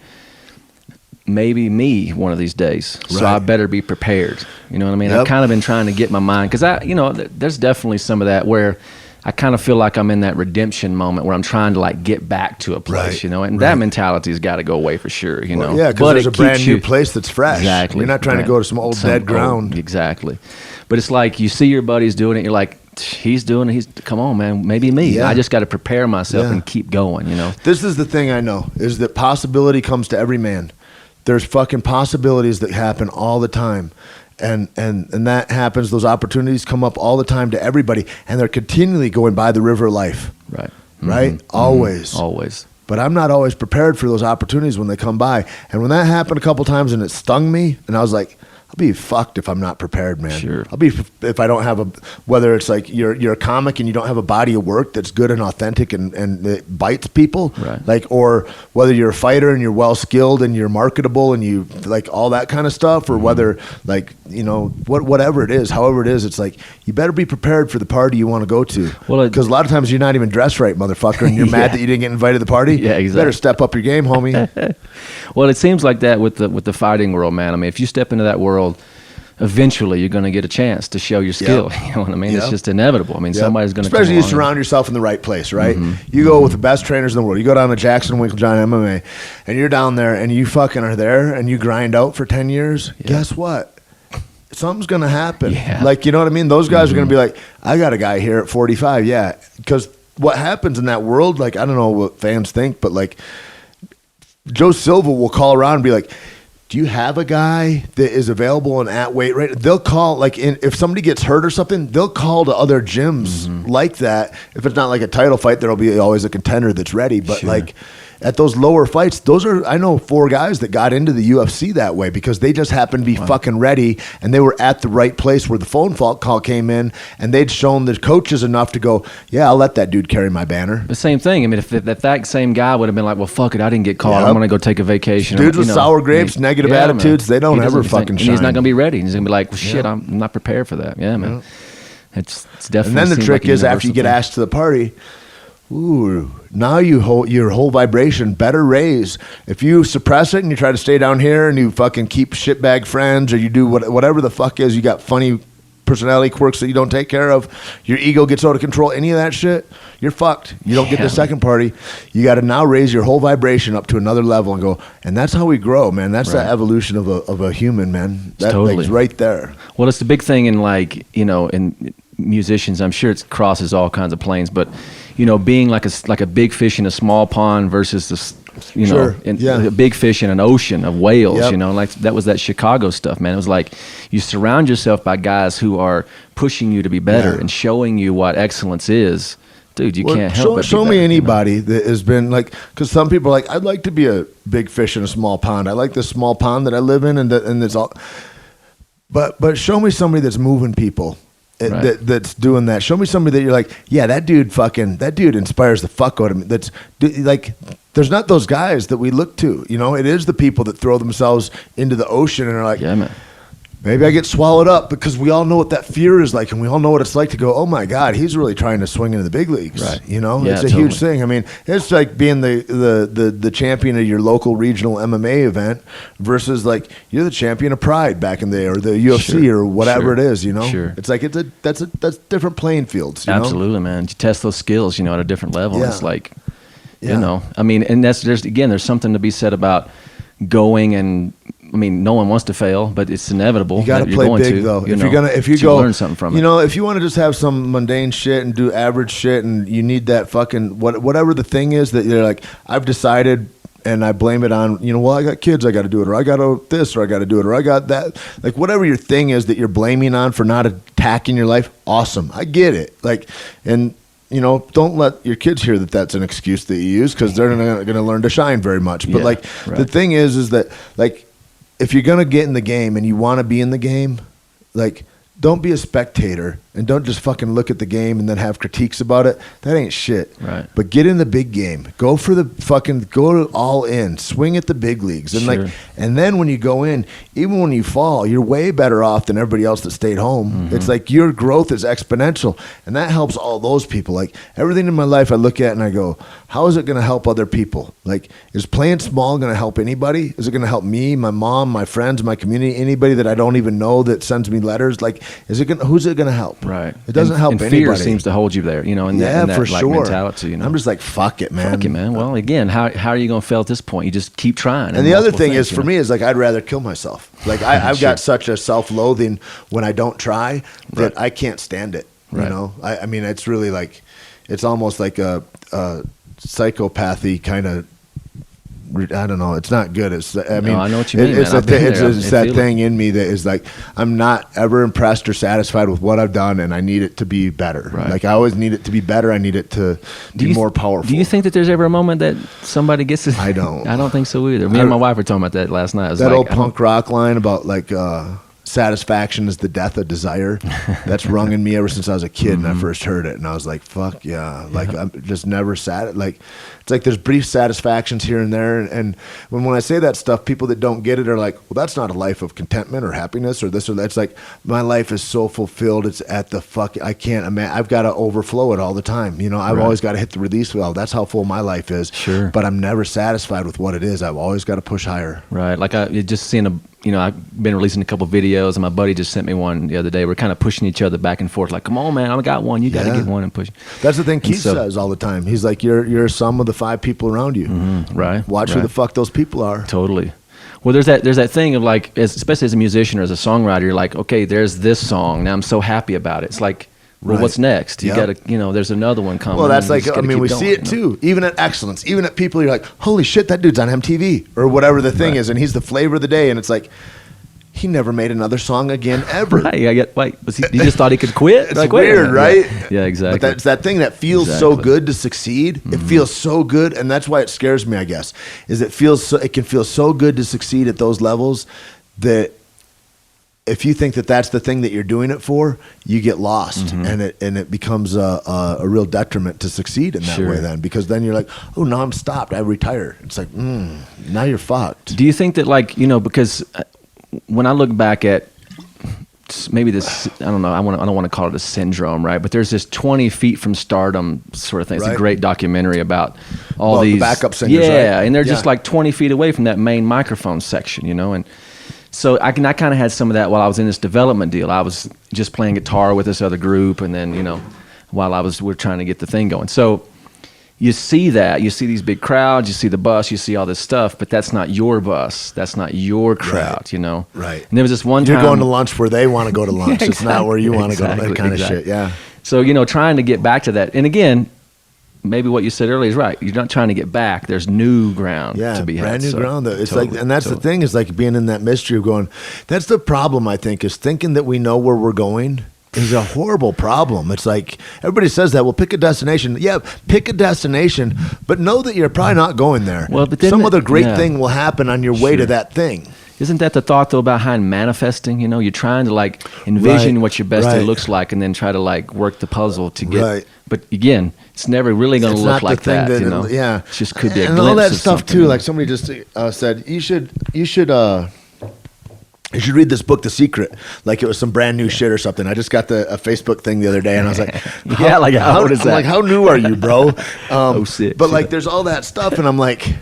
maybe me one of these days, so I better be prepared. You know what I mean? I've kind of been trying to get my mind, because you know, there's definitely some of that where I kind of feel like I'm in that redemption moment where I'm trying to like get back to a place, you know, and that mentality's got to go away for sure, you know. Yeah, because there's a brand new place that's fresh. Exactly. You're not trying to go to some old dead ground. Exactly. But it's like you see your buddies doing it, you're like, he's doing it. Come on, man. Maybe me. Yeah. I just got to prepare myself and keep going, you know. This is the thing I know, is that possibility comes to every man. There's fucking possibilities that happen all the time. And that happens, those opportunities come up all the time to everybody, and they're continually going by the river of life. Right. Right? Always. Always. But I'm not always prepared for those opportunities when they come by. And when that happened a couple times and it stung me, and I was like, I'll be fucked if I'm not prepared, man. Sure. I'll be if I don't have whether it's like you're a comic and you don't have a body of work that's good and authentic and it bites people, like, or whether you're a fighter and you're well skilled and you're marketable and you like all that kind of stuff, or whether like, you know, whatever it is, however it is, it's like you better be prepared for the party you want to go to. Well, because a lot of times you're not even dressed right, motherfucker, and you're mad that you didn't get invited to the party. Yeah, exactly. You better step up your game, homie. Well, it seems like that with the fighting world, man. I mean, if you step into that world, eventually you're going to get a chance to show your skill. You know what I mean? It's just inevitable. I mean, somebody's going to Especially you surround yourself in the right place, right? You go with the best trainers in the world. You go down to Jackson Winklejohn MMA, and you're down there, and you fucking are there, and you grind out for 10 years. Guess what? Something's going to happen. Like, you know what I mean? Those guys are going to be like, I got a guy here at 45. Yeah. Because what happens in that world, like, I don't know what fans think, but like, Joe Silva will call around and be like, do you have a guy that is available and at weight right? They'll call, like, if somebody gets hurt or something, they'll call to other gyms like that. If it's not like a title fight, there'll be always a contender that's ready. But like at those lower fights, I know 4 guys that got into the UFC that way because they just happened to be fucking ready, and they were at the right place where the phone call came in, and they'd shown the coaches enough to go, yeah, I'll let that dude carry my banner. The same thing. I mean, if that same guy would have been like, well, fuck it, I didn't get called. I'm going to go take a vacation. Dudes with sour grapes, negative attitudes, they don't ever fucking shine. He's not going to be ready. He's going to be like, well, shit, I'm not prepared for that. Yeah, man. It's definitely. And then the trick is after you get asked to the party, now your whole vibration better raise. If you suppress it and you try to stay down here and you fucking keep shitbag friends, or you do whatever the fuck is, you got funny personality quirks that you don't take care of, your ego gets out of control, any of that shit, you're fucked. You don't get the second party. You got to now raise your whole vibration up to another level and go, and that's how we grow, man. That's the evolution of a human, man. That totally right there. Well, it's the big thing in, like, you know, in musicians, I'm sure it crosses all kinds of planes, but you know, being like a big fish in a small pond versus this, you know, a big fish in an ocean of whales, you know, like that was that Chicago stuff, man. It was like you surround yourself by guys who are pushing you to be better and showing you what excellence is. Dude, you can't help but show me anybody that has been like, because some people are like, I'd like to be a big fish in a small pond. I like this small pond that I live in, and it's all. But show me somebody that's moving people Right. That's doing that. Show me somebody that you're like, yeah, that dude inspires the fuck out of me. That's like, there's not those guys that we look to, you know. It is the people that throw themselves into the ocean and are like, yeah, man. Maybe I get swallowed up, because we all know what that fear is like, and we all know what it's like to go, oh my God, he's really trying to swing into the big leagues. Right. You know, Yeah, it's a totally. huge thing. I mean, it's like being the champion of your local regional MMA event versus like you're the champion of Pride back in the day, or the UFC or whatever it is. You know, It's like that's different playing fields. You Absolutely, man. You test those skills, you know, at a different level. Yeah. It's like, Yeah. you know, I mean, and there's something to be said about going and. I mean, no one wants to fail, but it's inevitable. You got to play big, though. If you go, learn something from it. You know, if you want to just have some mundane shit and do average shit, and you need that fucking whatever the thing is that you're like, I've decided, and I blame it on, you know, well, I got kids, I got to do it, or I got to this, or I got to do it, or I got that. Like whatever your thing is that you're blaming on for not attacking your life. Awesome, I get it. Like, and you know, don't let your kids hear that that's an excuse that you use, because they're not going to learn to shine very much. But the thing is that like, if you're going to get in the game and you want to be in the game, like, don't be a spectator and don't just fucking look at the game and then have critiques about it. That ain't shit. Right. But get in the big game. Go all in. Swing at the big leagues. And and then when you go in, even when you fall, you're way better off than everybody else that stayed home. Mm-hmm. It's like your growth is exponential, and that helps all those people. Like everything in my life I look at and I go, how is it going to help other people? Like, is playing small going to help anybody? Is it going to help me, my mom, my friends, my community, anybody that I don't even know that sends me letters? Like, who's it going to help? Right. It doesn't help and anybody. fear seems to hold you there, you know, in that for like, sure. mentality, you know. I'm just like, fuck it, man. Fuck it, man. Well, again, how are you going to fail at this point? You just keep trying. And the other thing is, for me, is like, I'd rather kill myself. Like, I've got such a self-loathing when I don't try that I can't stand it. You know? I mean, it's really like, it's almost like a psychopathy kind of, I don't know. It's not good. I know what you mean. It's man. it's that thing in me that is like, I'm not ever impressed or satisfied with what I've done, and I need it to be better. Right. Like, I always need it to be better. I need it to be more powerful. Do you think that there's ever a moment that somebody gets it? I don't. I don't think so either. Me and my wife were talking about that last night. That old punk rock line about like satisfaction is the death of desire. That's rung in me ever since I was a kid and I first heard it, and I was like, fuck yeah. Like, I'm just never like, it's like there's brief satisfactions here and there, and when I say that stuff, people that don't get it are like, well, that's not a life of contentment or happiness or this or that. It's like, my life is so fulfilled, it's at the fuck, I can't imagine. I've got to overflow it all the time, you know. I've always got to hit the release valve. That's how full my life is. Sure. But I'm never satisfied with what it is. I've always got to push higher. Right. Like, I just seen I've been releasing a couple videos, and my buddy just sent me one the other day. We're kind of pushing each other back and forth, like, come on, man, I got one, you got to get one, and push. That's the thing Keith says all the time. He's like, you're a sum of the 5 people around you. Right. Watch who the fuck those people are. Totally. Well, there's that thing of like, especially as a musician or as a songwriter, you're like, okay, there's this song. Now I'm so happy about it. It's like, well, what's next? You got to, there's another one coming. Well, that's like, I mean, we see it too. Even at excellence, even at people, you're like, holy shit, that dude's on MTV or whatever the thing is, and he's the flavor of the day, and it's like, he never made another song again ever. Right. He just thought he could quit? It's like, weird, right? Yeah, exactly. But that's that thing that feels so good to succeed. It feels so good, and that's why it scares me, I guess, is it can feel so good to succeed at those levels that if you think that that's the thing that you're doing it for, you get lost, and it becomes a real detriment to succeed in that way then, because then you're like, oh, no, I'm stopped. I retire. It's like, now you're fucked. Do you think that, like, because when I look back at maybe this, I don't know, I don't want to call it a syndrome, right? But there's this 20 feet from stardom sort of thing. It's a great documentary about all these the backup singers. And they're just like 20 feet away from that main microphone section, and so I kind of had some of that while I was in this development deal. I was just playing guitar with this other group, and then while we're trying to get the thing going. So you see these big crowds, you see the bus, you see all this stuff, but that's not your bus. That's not your crowd, Right. And there was this one time. You're going to lunch where they want to go to lunch. It's not where you want to go to that kind of shit. Yeah. So, trying to get back to that. And again, maybe what you said earlier is right. You're not trying to get back. There's new ground to be had. Brand new ground. It's like, and that's the thing, is like being in that mystery of going, that's the problem, I think, is thinking that we know where we're going is a horrible problem. It's like, everybody says that, well, pick a destination. Yeah, pick a destination, but know that you're probably not going there. Well, but then some other great thing will happen on your way to that thing. Isn't that the thought though behind manifesting? You know, you're trying to like envision what your best day right. looks like, and then try to like work the puzzle to get. Right. But again, it's never really going to It's look not the like thing that. You know, yeah. it just could be a and glimpse all that of stuff something. too. Like somebody just said, you should read this book, The Secret, like it was some brand new shit or something. I just got a Facebook thing the other day, and I was like, Yeah, like, how old is I'm that? like, how new are you, bro? Oh, shit, But shit. like, there's all that stuff, and I'm like,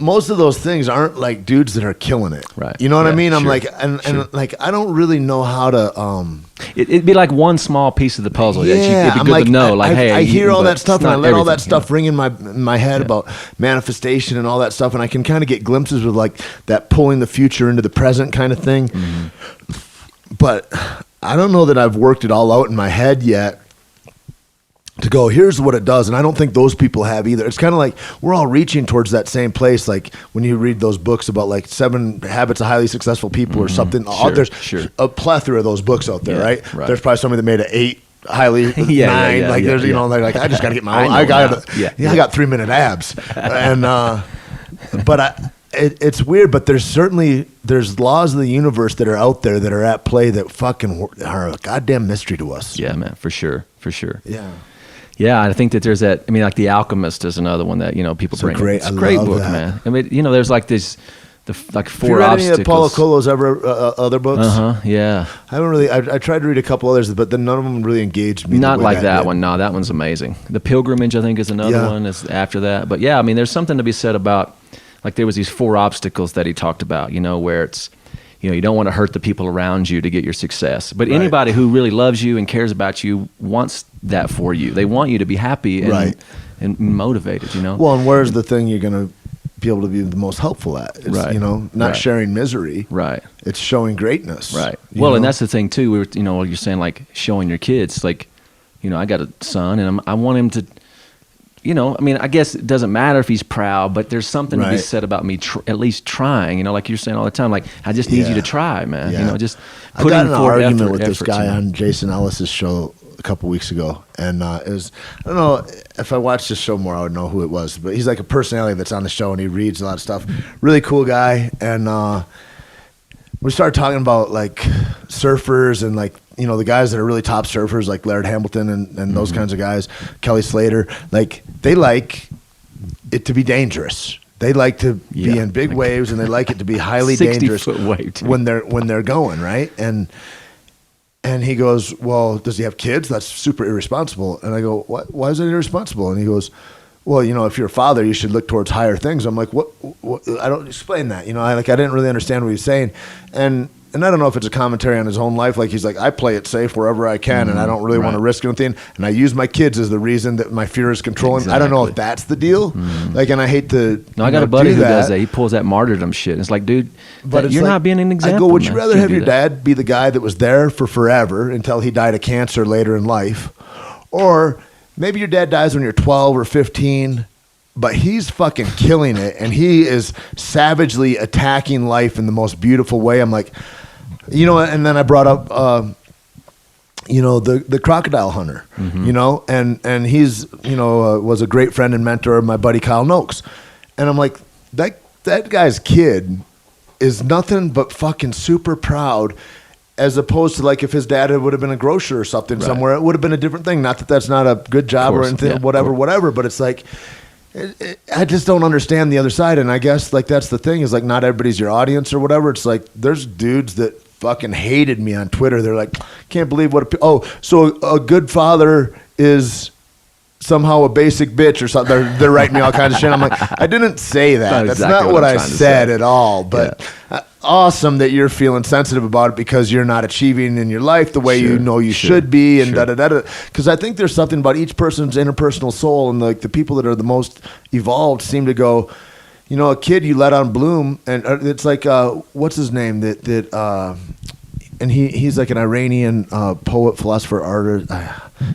most of those things aren't like dudes that are killing it, Right. You know what I Yeah, mean? I'm sure, like, and like, I don't really know how to. It'd be like one small piece of the puzzle. that Yeah, it'd be I'm good like, to know. Like, hey, I hear all but that stuff, it's and I not let all that everything, you know? stuff ring in my head about manifestation and all that stuff, and I can kind of get glimpses of like that pulling the future into the present kind of thing. Mm-hmm. But I don't know that I've worked it all out in my head yet. To go, here's what it does, and I don't think those people have either. It's kind of like we're all reaching towards that same place. Like when you read those books about like 7 Habits of Highly Successful People or something. Sure, There's sure. a plethora of those books out there, Yeah, right? right. There's probably somebody that made an 8 highly Yeah, 9. yeah, Like yeah, there's you yeah. know they're like I just got to get my own. I I know got now. Yeah, I got 3-minute abs, and but it's weird. But there's laws of the universe that are out there that are at play that fucking are a goddamn mystery to us. Yeah, man, for sure. Yeah. Yeah, I think that there's that. I mean, like The Alchemist is another one that people bring. great- It's a I great love book, that. man. I mean, there's like this, like Have you 4 read any obstacles. of Paulo Coelho's other books? Yeah. I haven't really. I tried to read a couple others, but then none of them really engaged me. the Not way like that did. one. No, that one's amazing. The Pilgrimage, I think, is another Yeah. one. Is after that. But yeah, I mean, there's something to be said about, like, there was these 4 obstacles that he talked about. Where it's, you don't want to hurt the people around you to get your success. But anybody who really loves you and cares about you wants that for you. They want you to be happy and and motivated. Well, and where's the thing you're going to be able to be the most helpful at? It's, Right. not Right. sharing misery. Right. It's showing greatness. Right. you Well, and know? that's the thing too. We were, you're saying like showing your kids, like, I got a son, and I want him to, I mean, I guess it doesn't matter if he's proud, but there's something to be Right. said about me at least trying. Like you're saying all the time, like I just need you to try, man. Yeah. Just I put got in in an forth argument with this efforts, guy on Jason Ellis's show a couple weeks ago, and it was, I don't know if I watched this show more, I would know who it was, but he's like a personality that's on the show, and he reads a lot of stuff. Really cool guy, and we started talking about like surfers and like the guys that are really top surfers, like Laird Hamilton and those kinds of guys, Kelly Slater. Like they like it to be dangerous. They like to be in big waves, and they like it to be highly dangerous 60-foot wave, too. when they're going right. And he goes, well, does he have kids? That's super irresponsible. And I go, what? Why is that irresponsible? And he goes, well, if you're a father, you should look towards higher things. I'm like, what? I don't explain that. I didn't really understand what he was saying. And I don't know if it's a commentary on his own life. Like he's like, I play it safe wherever I can, and I don't really want to risk anything. And I use my kids as the reason that my fear is controlling. I don't know if that's the deal. Like, and I hate to. No, I got a buddy who does that. He pulls that martyrdom shit. It's like, dude, But you're like, not being an example. I go, would you man. rather Can't have do your that. dad be the guy that was there for forever until he died of cancer later in life? Or maybe your dad dies when you're 12 or 15, but he's fucking killing it, and he is savagely attacking life in the most beautiful way. I'm like, and then I brought up, the crocodile hunter, and he's, was a great friend and mentor of my buddy Kyle Noakes. And I'm like, that guy's kid is nothing but fucking super proud, as opposed to like if his dad would have been a grocer or something somewhere, it would have been a different thing. Not that that's not a good job or anything, whatever, but it's like, I just don't understand the other side. And I guess like that's the thing is like not everybody's your audience or whatever. It's like there's dudes that fucking hated me on Twitter. They're like, can't believe so a good father is somehow a basic bitch or something. They're writing me all kinds of shit. I'm like, I didn't say that. That's exactly not what I'm I trying to said say. at all. But awesome that you're feeling sensitive about it because you're not achieving in your life the way you should be and da-da-da-da. Because I think there's something about each person's interpersonal soul, and like the people that are the most evolved seem to go, a kid you let on bloom, and it's like, what's his name? And he's like an Iranian poet, philosopher, artist.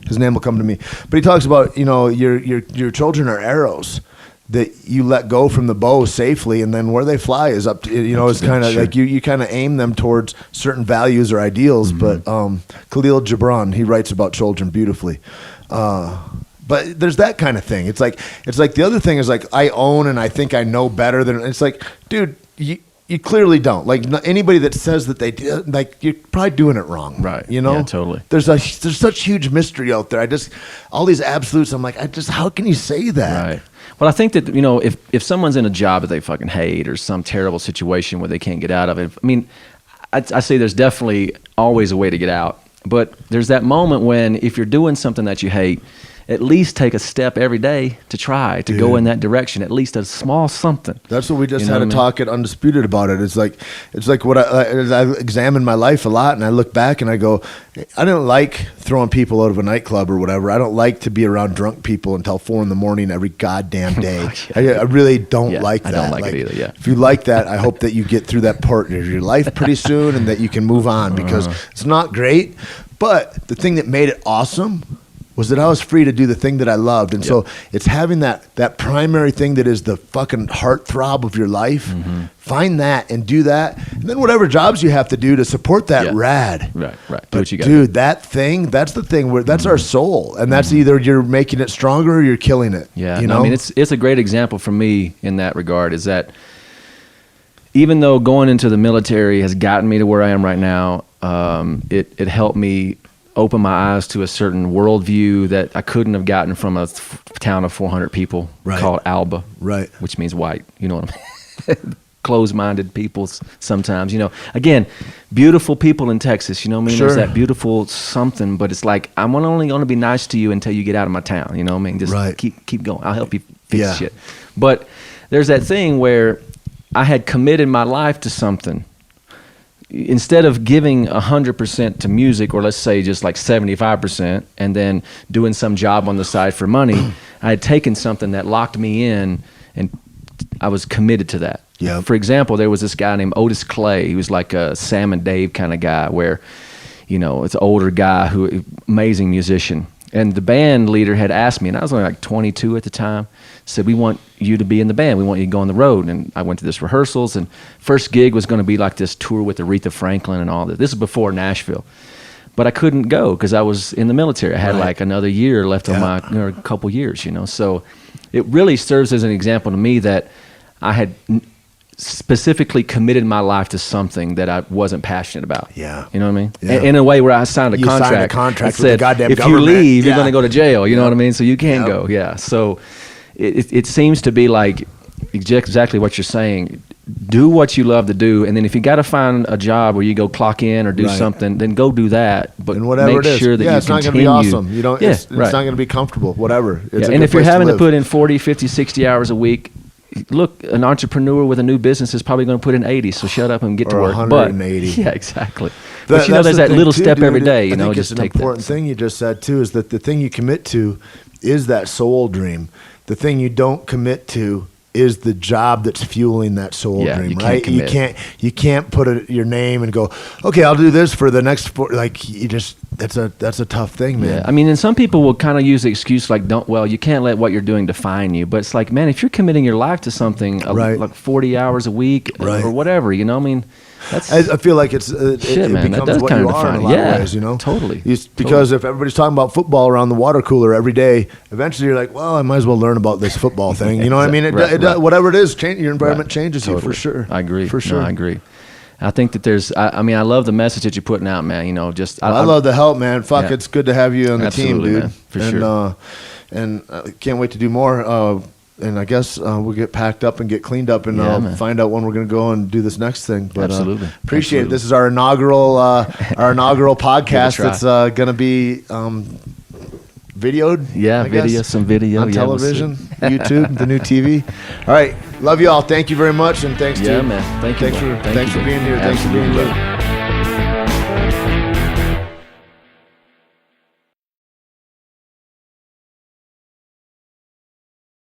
His name will come to me. But he talks about, your children are arrows that you let go from the bow safely, and then where they fly is up to, it's kind of like you kind of aim them towards certain values or ideals. But Khalil Gibran, he writes about children beautifully. But there's that kind of thing. It's like the other thing is like I own and I think I know better than. It's like, dude, you you clearly don't. Like anybody that says that they do, like you're probably doing it wrong. Right. You know? Yeah, totally. There's such huge mystery out there. All these absolutes, I'm like, how can you say that? Right. Well, I think that, if someone's in a job that they fucking hate or some terrible situation where they can't get out of it, I mean, I say there's definitely always a way to get out. But there's that moment when if you're doing something that you hate, at least take a step every day to try to go in that direction, at least a small something. That's what we just had a talk at Undisputed about it. It's like what I examine my life a lot, and I look back and I go, I don't like throwing people out of a nightclub or whatever. I don't like to be around drunk people until 4 a.m. every goddamn day. I really don't like that. I don't like it either, yeah. If you like that, I hope that you get through that part of your life pretty soon and that you can move on, because it's not great. But the thing that made it awesome was that I was free to do the thing that I loved. And so it's having that primary thing that is the fucking heartthrob of your life. Find that and do that. And then whatever jobs you have to do to support that, rad. Right. But Do what you got. dude, that thing, that's the thing where that's our soul. And that's either you're making it stronger or you're killing it. Yeah. You know? I mean, it's a great example for me in that regard, is that even though going into the military has gotten me to where I am right now, it helped me open my eyes to a certain worldview that I couldn't have gotten from a town of 400 people called Alba, which means white. You know what I mean? Closed-minded people sometimes. Again, beautiful people in Texas. You know what I mean? There's that beautiful something, but it's like I'm only going to be nice to you until you get out of my town. You know what I mean? Just keep going. I'll help you fix shit. But there's that thing where I had committed my life to something. Instead of giving 100% to music, or let's say just like 75%, and then doing some job on the side for money, I had taken something that locked me in, and I was committed to that. Yeah. For example, there was this guy named Otis Clay. He was like a Sam and Dave kind of guy, where, it's an older guy amazing musician. And the band leader had asked me, and I was only like 22 at the time, said, we want you to be in the band. We want you to go on the road. And I went to this rehearsals, and first gig was going to be like this tour with Aretha Franklin and all this. This is before Nashville. But I couldn't go because I was in the military. I had like another year left on my, a couple years, So it really serves as an example to me that I had specifically committed my life to something that I wasn't passionate about. Yeah. You know what I mean? Yeah. In a way where I signed a contract. Signed a contract that with said, the goddamn if government. you leave, you're going to go to jail. You know what I mean? So you can't go. Yeah. So it seems to be like exactly what you're saying. Do what you love to do, and then if you got to find a job where you go clock in or do something, then go do that. But and whatever make it is. sure that you it's not going to be awesome. You don't. It's not going to be comfortable. Whatever. It's and if you're having to put in 40, 50, 60 hours a week, look, an entrepreneur with a new business is probably going to put in 80. So shut up and get to work. 180. But, yeah, exactly. But there's that little step every day. I think just it's an important thing you just said too, is that the thing you commit to is that soul dream. The thing you don't commit to is the job that's fueling that soul dream, right? You can't put your name and go, okay, I'll do this for the next that's a tough thing, man. Yeah, I mean, and some people will kind of use the excuse like, you can't let what you're doing define you. But it's like, man, if you're committing your life to something like 40 hours a week or whatever, I mean, I feel like it becomes what you are in a lot of ways, Totally. Because if everybody's talking about football around the water cooler every day, eventually you're like, well, I might as well learn about this football thing. You know what I mean? Whatever it is, your environment changes you for sure. I agree. For sure. No, I agree. I think that I love the message that you're putting out, man. I love the help, man. Fuck, it's good to have you on the team, dude. Man, for sure. And I can't wait to do more. And I guess we'll get packed up and get cleaned up and find out when we're going to go and do this next thing. But absolutely. Appreciate it. This is our inaugural podcast that's going to be videoed. Yeah, some video. On television, YouTube, the new TV. All right. Love you all. Thank you very much. And thanks to man. Thanks for being here. Thanks for being here.